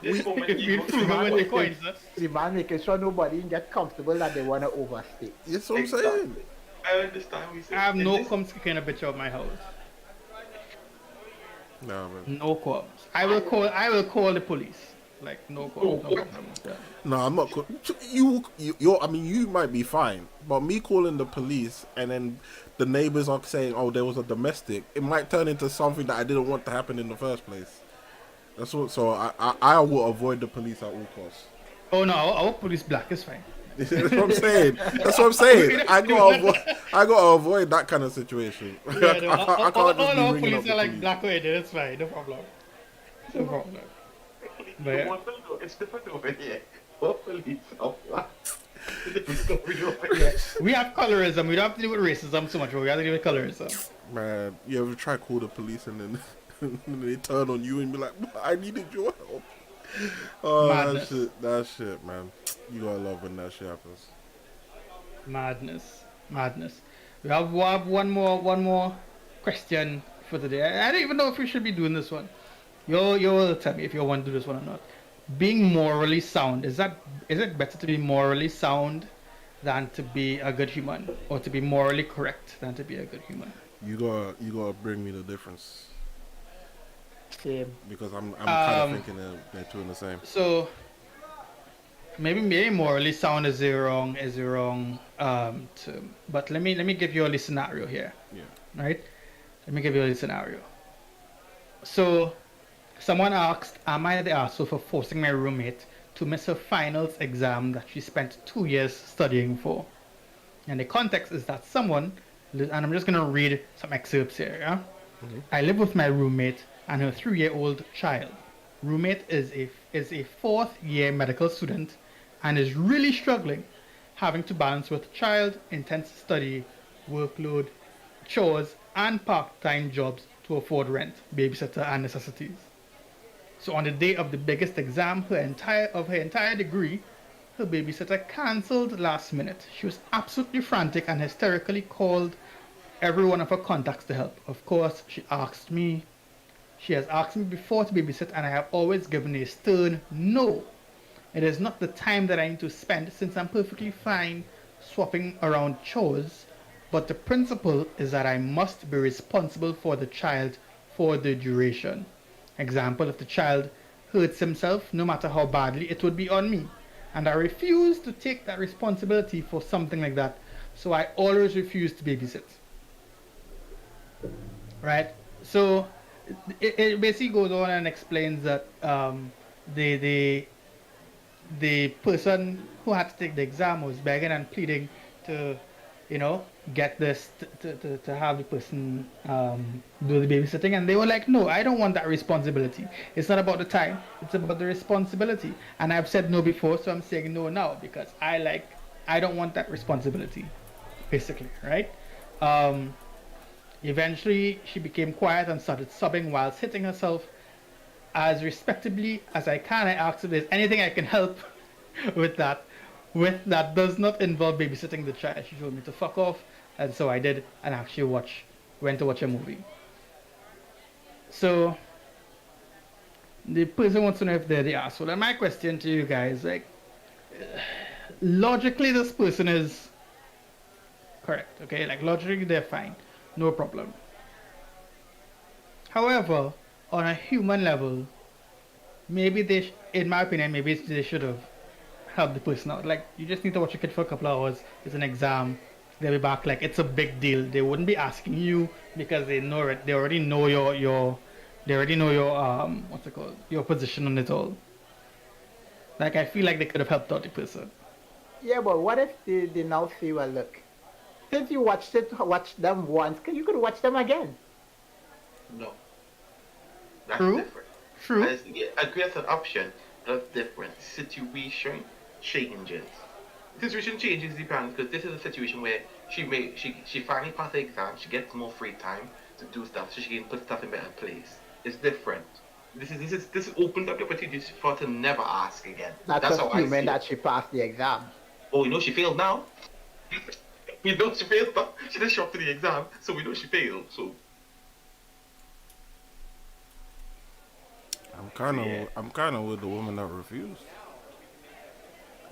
This moment, If you you figure with the coins, huh? The man making sure nobody can get comfortable that they want to overstay. That's what I'm saying. I understand what you say. I have In no this- qualms kicking a bitch out of my house. Nah, man. No qualms. I will call the police. Like no Oh, problem. Yeah. No, I'm not. I mean, you might be fine, but me calling the police and then the neighbors are saying, "Oh, there was a domestic," it might turn into something that I didn't want to happen in the first place. That's what. So I will avoid the police at all costs. Oh no, our police black is fine. That's what I'm saying. That's what I'm saying. I gotta avoid that kind of situation. Yeah, no, I can't just be all our ringing up police the are like police. black or Indian. It's fine. No problem. No problem. But yeah. It's different over here. What police are black? It's different over Yeah. here. We have colorism. We don't have to deal with racism so much, but we have to deal with colorism. Man, you ever try to call the police and then they turn on you and be like, "I needed your help." Oh, Madness. that shit, man. You gotta love when that shit happens. Madness. We have one more question for today. I don't even know if we should be doing this one. You'll tell me if you want to do this one or not. Being morally sound, is it better to be morally sound than to be a good human, or to be morally correct than to be a good human? You gotta bring me the difference Same. because I'm kind of thinking they're two in the same. So maybe morally sound is a wrong term. But let me give you a little scenario here. Yeah. Right? Let me give you a little scenario. So someone asked, am I the asshole for forcing my roommate to miss her finals exam that she spent 2 years studying for? And the context is that someone, and I'm just gonna read some excerpts here, yeah? I live with my roommate and her 3-year-old child. Roommate is a 4th-year medical student and is really struggling, having to balance with child, intense study, workload, chores, and part-time jobs to afford rent, babysitter, and necessities. So on the day of the biggest exam her entire degree, her babysitter cancelled last minute. She was absolutely frantic and hysterically called every one of her contacts to help. Of course, she has asked me before to babysit, and I have always given a stern no. It is not the time that I need to spend, since I'm perfectly fine swapping around chores, but the principle is that I must be responsible for the child for the duration. Example, if the child hurts himself, no matter how badly, it would be on me. And I refuse to take that responsibility for something like that, so I always refuse to babysit. Right? So it basically goes on and explains that the person who had to take the exam was begging and pleading to, get this to have the person do the babysitting, and they were like, no, I don't want that responsibility. It's not about the time, it's about the responsibility. And I've said no before, so I'm saying no now, because I don't want that responsibility, basically, right? Eventually she became quiet and started sobbing whilst hitting herself. As respectably as I can, I asked if there's anything I can help with that does not involve babysitting the child. She told me to fuck off, and so I did, and actually went to watch a movie. So the person wants to know if they're the asshole. And my question to you guys, like, logically this person is correct, okay? Like, logically they're fine, no problem. However, on a human level, maybe in my opinion, maybe they should have helped the person out. Like, you just need to watch your kid for a couple of hours. It's an exam. They'll be back. Like, it's a big deal. They wouldn't be asking you because they know it. They already know your what's it called? Your position on it all. Like, I feel like they could have helped out the person. Yeah, but what if they now say, well, look, since you watched them once, you could watch them again. No. That's True. different. True. I agree that's an option. That's different. Situation changes. Situation changes depends, because this is a situation where she finally passed the exam. She gets more free time to do stuff, so she can put stuff in better place. It's different. This opens up the opportunity for her to never ask again. That's how I see assuming it. that she passed the exam. Oh, she failed now. We know she failed, but she didn't show up to the exam, so we know she failed. So I'm kind of with the woman that refused.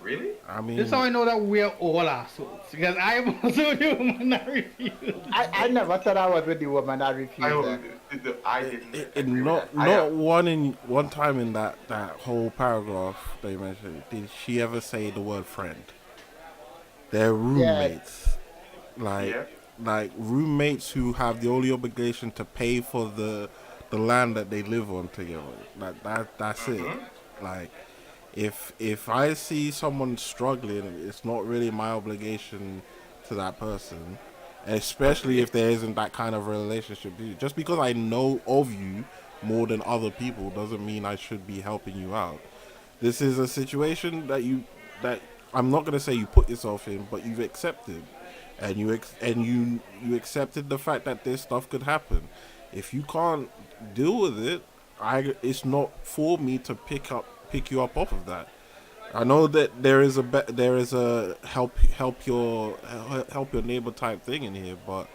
Really? I mean, This is how I know that we're all assholes. Because I am also the woman that refused. I never thought I was with the woman that refused that. I didn't agree not with that. one time in that whole paragraph they mentioned did she ever say the word friend. They're roommates, Yeah. like roommates who have the only obligation to pay for the land that they live on together. That's it. Like if I see someone struggling, it's not really my obligation to that person, especially if there isn't that kind of relationship. Just because I know of you more than other people doesn't mean I should be helping you out. This is a situation that I'm not gonna say you put yourself in, but you've accepted, and you accepted the fact that this stuff could happen. If you can't deal with it, it's not for me to pick you up off of that. I know that there is a help your neighbor type thing in here, but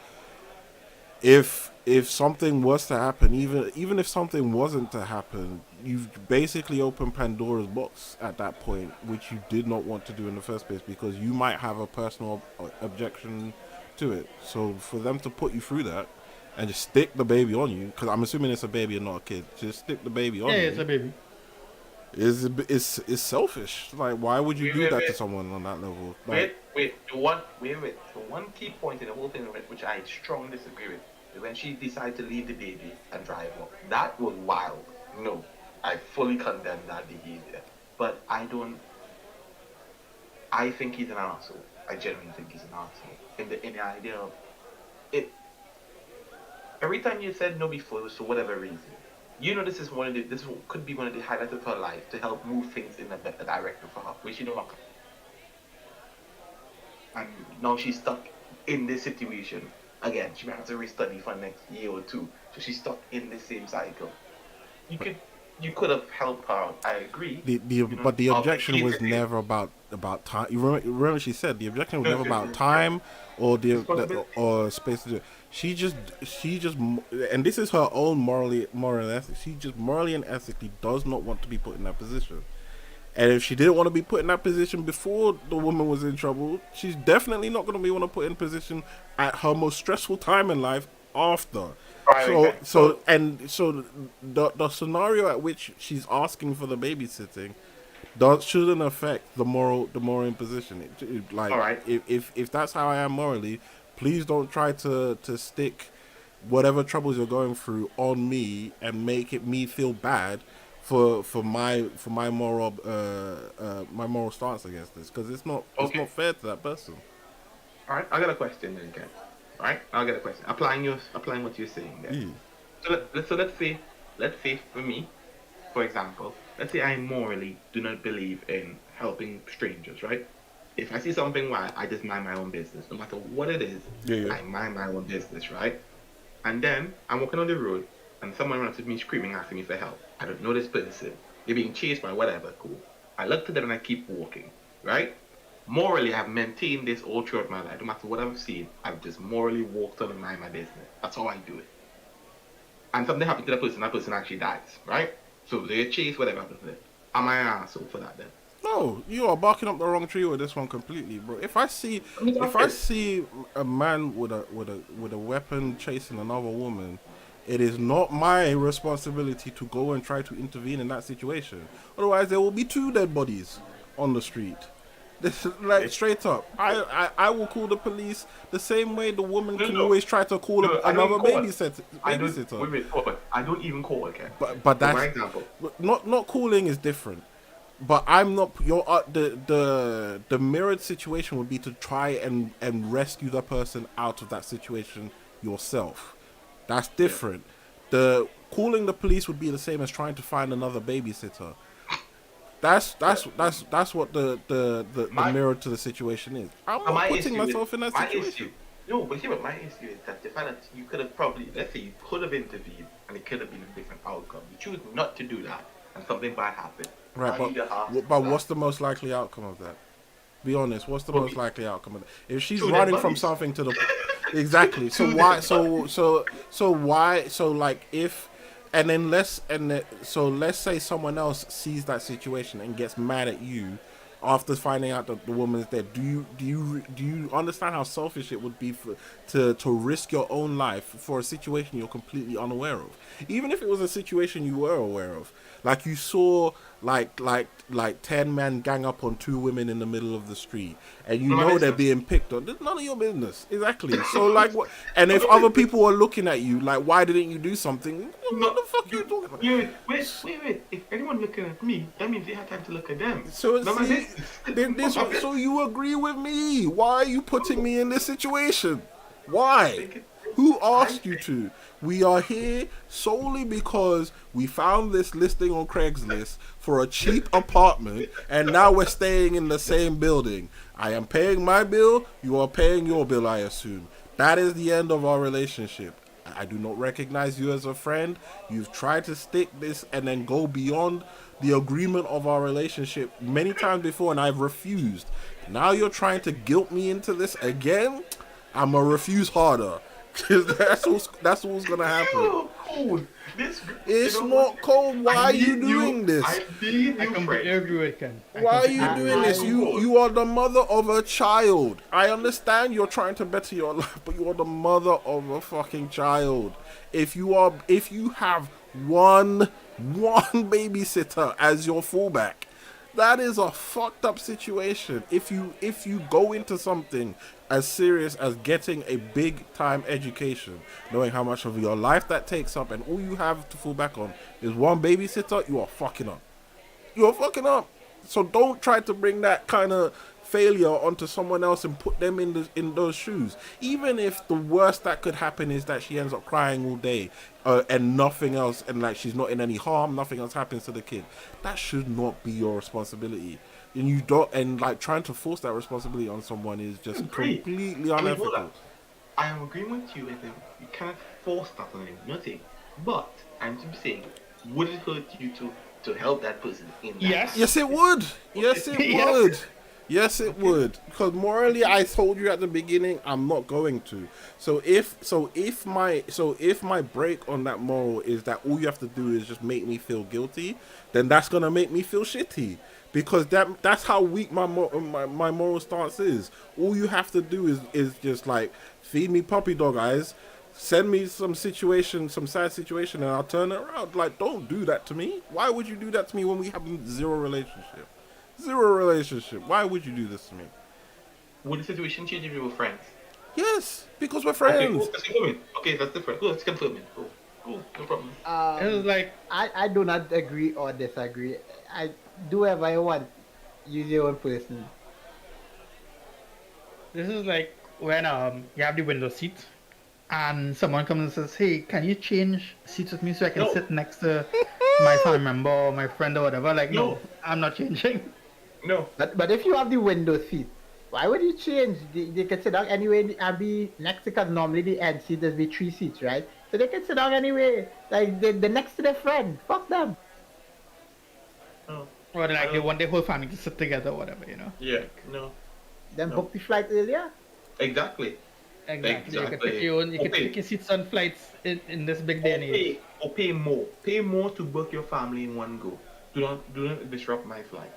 if something was to happen, even if something wasn't to happen, you've basically opened Pandora's box at that point, which you did not want to do in the first place because you might have a personal objection to it. So for them to put you through that and just stick the baby on you, because I'm assuming it's a baby and not a kid, just stick the baby on you. Yeah, it's a baby. Is selfish. Like, why would you do that to someone on that level? Like, Wait. The one key point in the whole thing, which I strongly disagree with, is when she decided to leave the baby and drive off. That was wild. No, I fully condemn that behavior. But I think he's an asshole. I genuinely think he's an asshole. In the idea of it. Every time you said no before, it was for whatever reason. You know, this could be one of the highlights of her life to help move things in a better direction for her, which you know. And now she's stuck in this situation again. She might have to restudy for next year or two, so she's stuck in the same cycle. You could have helped her out. I agree. But the objection was never about time. You remember she said the objection was never about time or or space to do it. She just, and this is her own moral and ethics. She just morally and ethically does not want to be put in that position. And if she didn't want to be put in that position before the woman was in trouble, she's definitely not going to be want to put in position at her most stressful time in life after. So the scenario at which she's asking for the babysitting shouldn't affect the moral imposition. If that's how I am morally, please don't try to stick whatever troubles you're going through on me and make me feel bad for my moral stance against this, because it's not fair to that person. All right, I got a question then, again. All right, I got a question. Applying what you're saying there. So let's say for me, for example, let's say I morally do not believe in helping strangers, right? If I see something why I just mind my own business, no matter what it is, I mind my own business, right? And then I'm walking on the road and someone runs at me screaming, asking me for help. I don't know this person. They're being chased by whatever, cool. I look to them and I keep walking, right? Morally, I've maintained this all throughout my life. No matter what I've seen, I've just morally walked on and mind my business. That's how I do it. And something happens to that person actually dies, right? So they're chased, whatever happens to them. Am I an asshole for that then? No, you are barking up the wrong tree with this one completely, bro. If I see a man with a weapon chasing another woman, it is not my responsibility to go and try to intervene in that situation. Otherwise, there will be 2 dead bodies on the street. This, like, straight up, I will call the police the same way the woman can always try to call another babysitter. I don't even call, okay? But that's, for example, not calling is different. But I'm not. The mirrored situation would be to try and rescue the person out of that situation yourself. That's different. The calling the police would be the same as trying to find another babysitter. That's what the mirror to the situation is. I'm not putting myself in that situation. But my issue is that the fact that you could have probably, let's say you could have intervened and it could have been a different outcome. You choose not to do that and something bad happened. Right, but what's the most likely outcome of that? Be honest. What's the most likely outcome of that? If she's running from something to the exactly. So why? So why? So like if, and then let's say someone else sees that situation and gets mad at you after finding out that the woman's dead? Do you understand how selfish it would be to risk your own life for a situation you're completely unaware of? Even if it was a situation you were aware of, like you saw like 10 men gang up on 2 women in the middle of the street, and you know they're being picked on. It's none of your business. Exactly. So like what? And if other people are looking at you, like, why didn't you do something? What the fuck are you talking about? Wait. If anyone looking at me, that means they had time to look at them. So None of see, so you agree with me? Why are you putting me in this situation? Why? Who asked you to? We are here solely because we found this listing on Craigslist for a cheap apartment, and now we're staying in the same building. I am paying my bill, you are paying your bill, I assume. That is the end of our relationship. I do not recognize you as a friend. You've tried to stick this and then go beyond the agreement of our relationship many times before, and I've refused. Now you're trying to guilt me into this again? I'm gonna refuse harder. Cause that's what's gonna happen. Oh, cold. It's not cold. Why are you doing this? I need I you, completely friend. agree with Ken. Why are you doing this? You are the mother of a child. I understand you're trying to better your life, but you are the mother of a fucking child. If you have one babysitter as your fallback, that is a fucked up situation. If you go into something as serious as getting a big time education, knowing how much of your life that takes up, and all you have to fall back on is one babysitter, you are fucking up. You're fucking up. So don't try to bring that kind of failure onto someone else and put them in those shoes. Even if the worst that could happen is that she ends up crying all day and nothing else, and like she's not in any harm, nothing else happens to the kid. That should not be your responsibility. And you don't, and like trying to force that responsibility on someone is just completely unethical. I am agreeing with you. You cannot force that on him, nothing. But I'm just saying, would it hurt you to help that person in that? Yes, it would. Yes, it would. Yes, it would. Because morally, I told you at the beginning, I'm not going to. So if my break on that moral is that all you have to do is just make me feel guilty, then that's gonna make me feel shitty. Because that's how weak my moral stance is. All you have to do is just like feed me puppy dog eyes, send me some sad situation, and I'll turn it around. Like, don't do that to me. Why would you do that to me when we have zero relationship? Zero relationship. Why would you do this to me? Would the situation change if you were friends? Yes, because we're friends. Okay, that's different. Let's confirm it. Cool, no problem. It was like, I do not agree or disagree. I do whatever I want. Use your own person. this is like when you have the window seat and someone comes and says, "Hey, can you change seats with me so I can sit next to my family member or my friend or whatever?" Like, no, I'm not changing. No. But if you have the window seat, why would you change? They can sit down anyway and be next to, because normally the end seat there's be 3 seats, right? So they can sit down anyway. Like they're next to their friend. Fuck them. Oh. Or like they want their whole family to sit together or whatever, you know? Yeah, no. Then book the flight earlier. Exactly. Exactly. You could pick your own, you could pick your seats on flights in this big day and age. Or pay more. Pay more to book your family in one go. Do not disrupt my flight.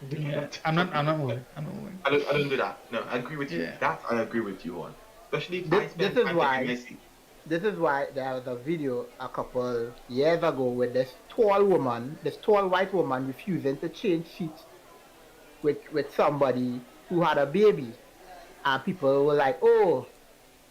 Do not. I'm not moving. I'm not moving. I don't do that. No, I agree with you. Yeah. That I agree with you on. Especially if I spend time taking my seat. This is why there was a video a couple years ago with this tall white woman refusing to change seats with somebody who had a baby. And people were like, "Oh,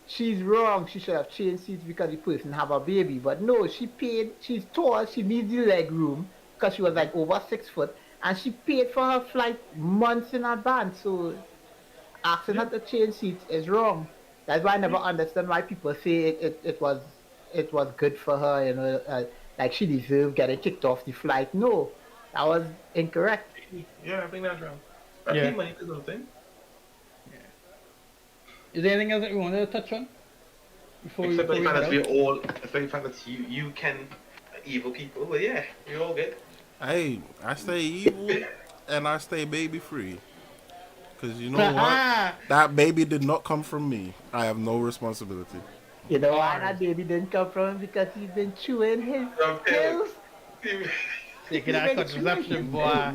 she's wrong. She should have changed seats because the person have a baby." But no, she's tall, she needs the leg room because she was like over 6 foot. And she paid for her flight months in advance. So asking her to change seats is wrong. That's why I never understand why people say it was good for her, you know, like she deserved getting kicked off the flight. No, that was incorrect. Yeah, I think that's wrong. I think money is something. Yeah. Is there anything else that we wanted to touch on? Except the fact that we're all, except the fact that you can evil people, but yeah, we're all good. Hey, I stay evil and I stay baby free. Because you know what? That baby did not come from me. I have no responsibility. You know why that baby didn't come from him? Because he's been chewing his pills. Taking that contraception, boy.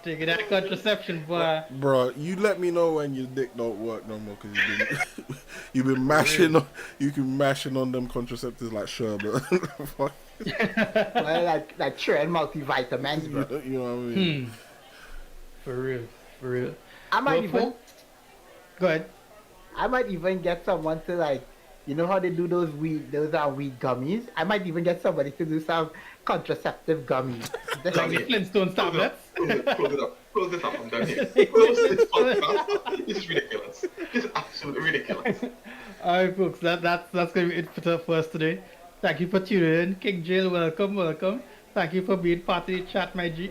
Taking that contraception, boy. Bro, you let me know when your dick don't work no more because you've been mashing on them contraceptives like sherbet. Fuck. Well, like trend multivitamins, bro. You know what I mean? For real, for real. I might Well, even, folks, go ahead. I might even get someone to like, you know how they do those weed gummies. I might even get somebody to do some contraceptive gummies. Like the Flintstones tablets. Close it up. Close this up. I'm done here. Close this podcast. This is ridiculous. This is absolutely ridiculous. Alright, folks, that's gonna be it for us today. Thank you for tuning in. King Jail, welcome. Thank you for being part of the chat, my G.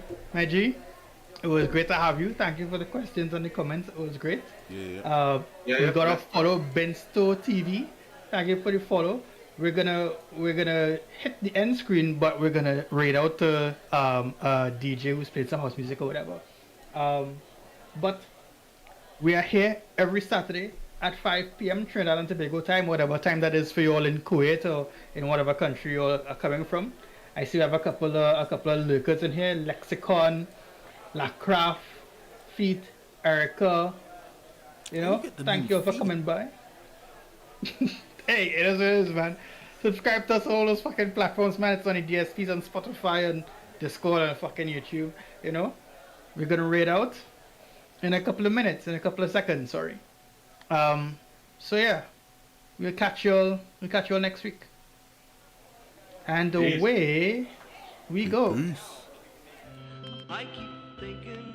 It was great to have you. Thank you for the questions and the comments. It was great. Yeah. We gotta follow Bensto TV. Thank you for the follow. We're gonna hit the end screen, but we're gonna read out to a DJ who's played some house music or whatever. But we are here every Saturday at 5 p.m. Trinidad and Tobago time, whatever time that is for you all in Kuwait or in whatever country you all are coming from. I see we have a couple of lurkers in here: Lexicon, Lacraft, Feet, Erica. You know, thank you all for coming by. Hey, it is what it is, man. Subscribe to us on all those fucking platforms, man. It's on the DSPs, on Spotify, and Discord, and fucking YouTube. You know, we're gonna raid out in a couple of seconds. Sorry. So yeah, we'll catch you all next week. And away we go. Peace. I keep thinking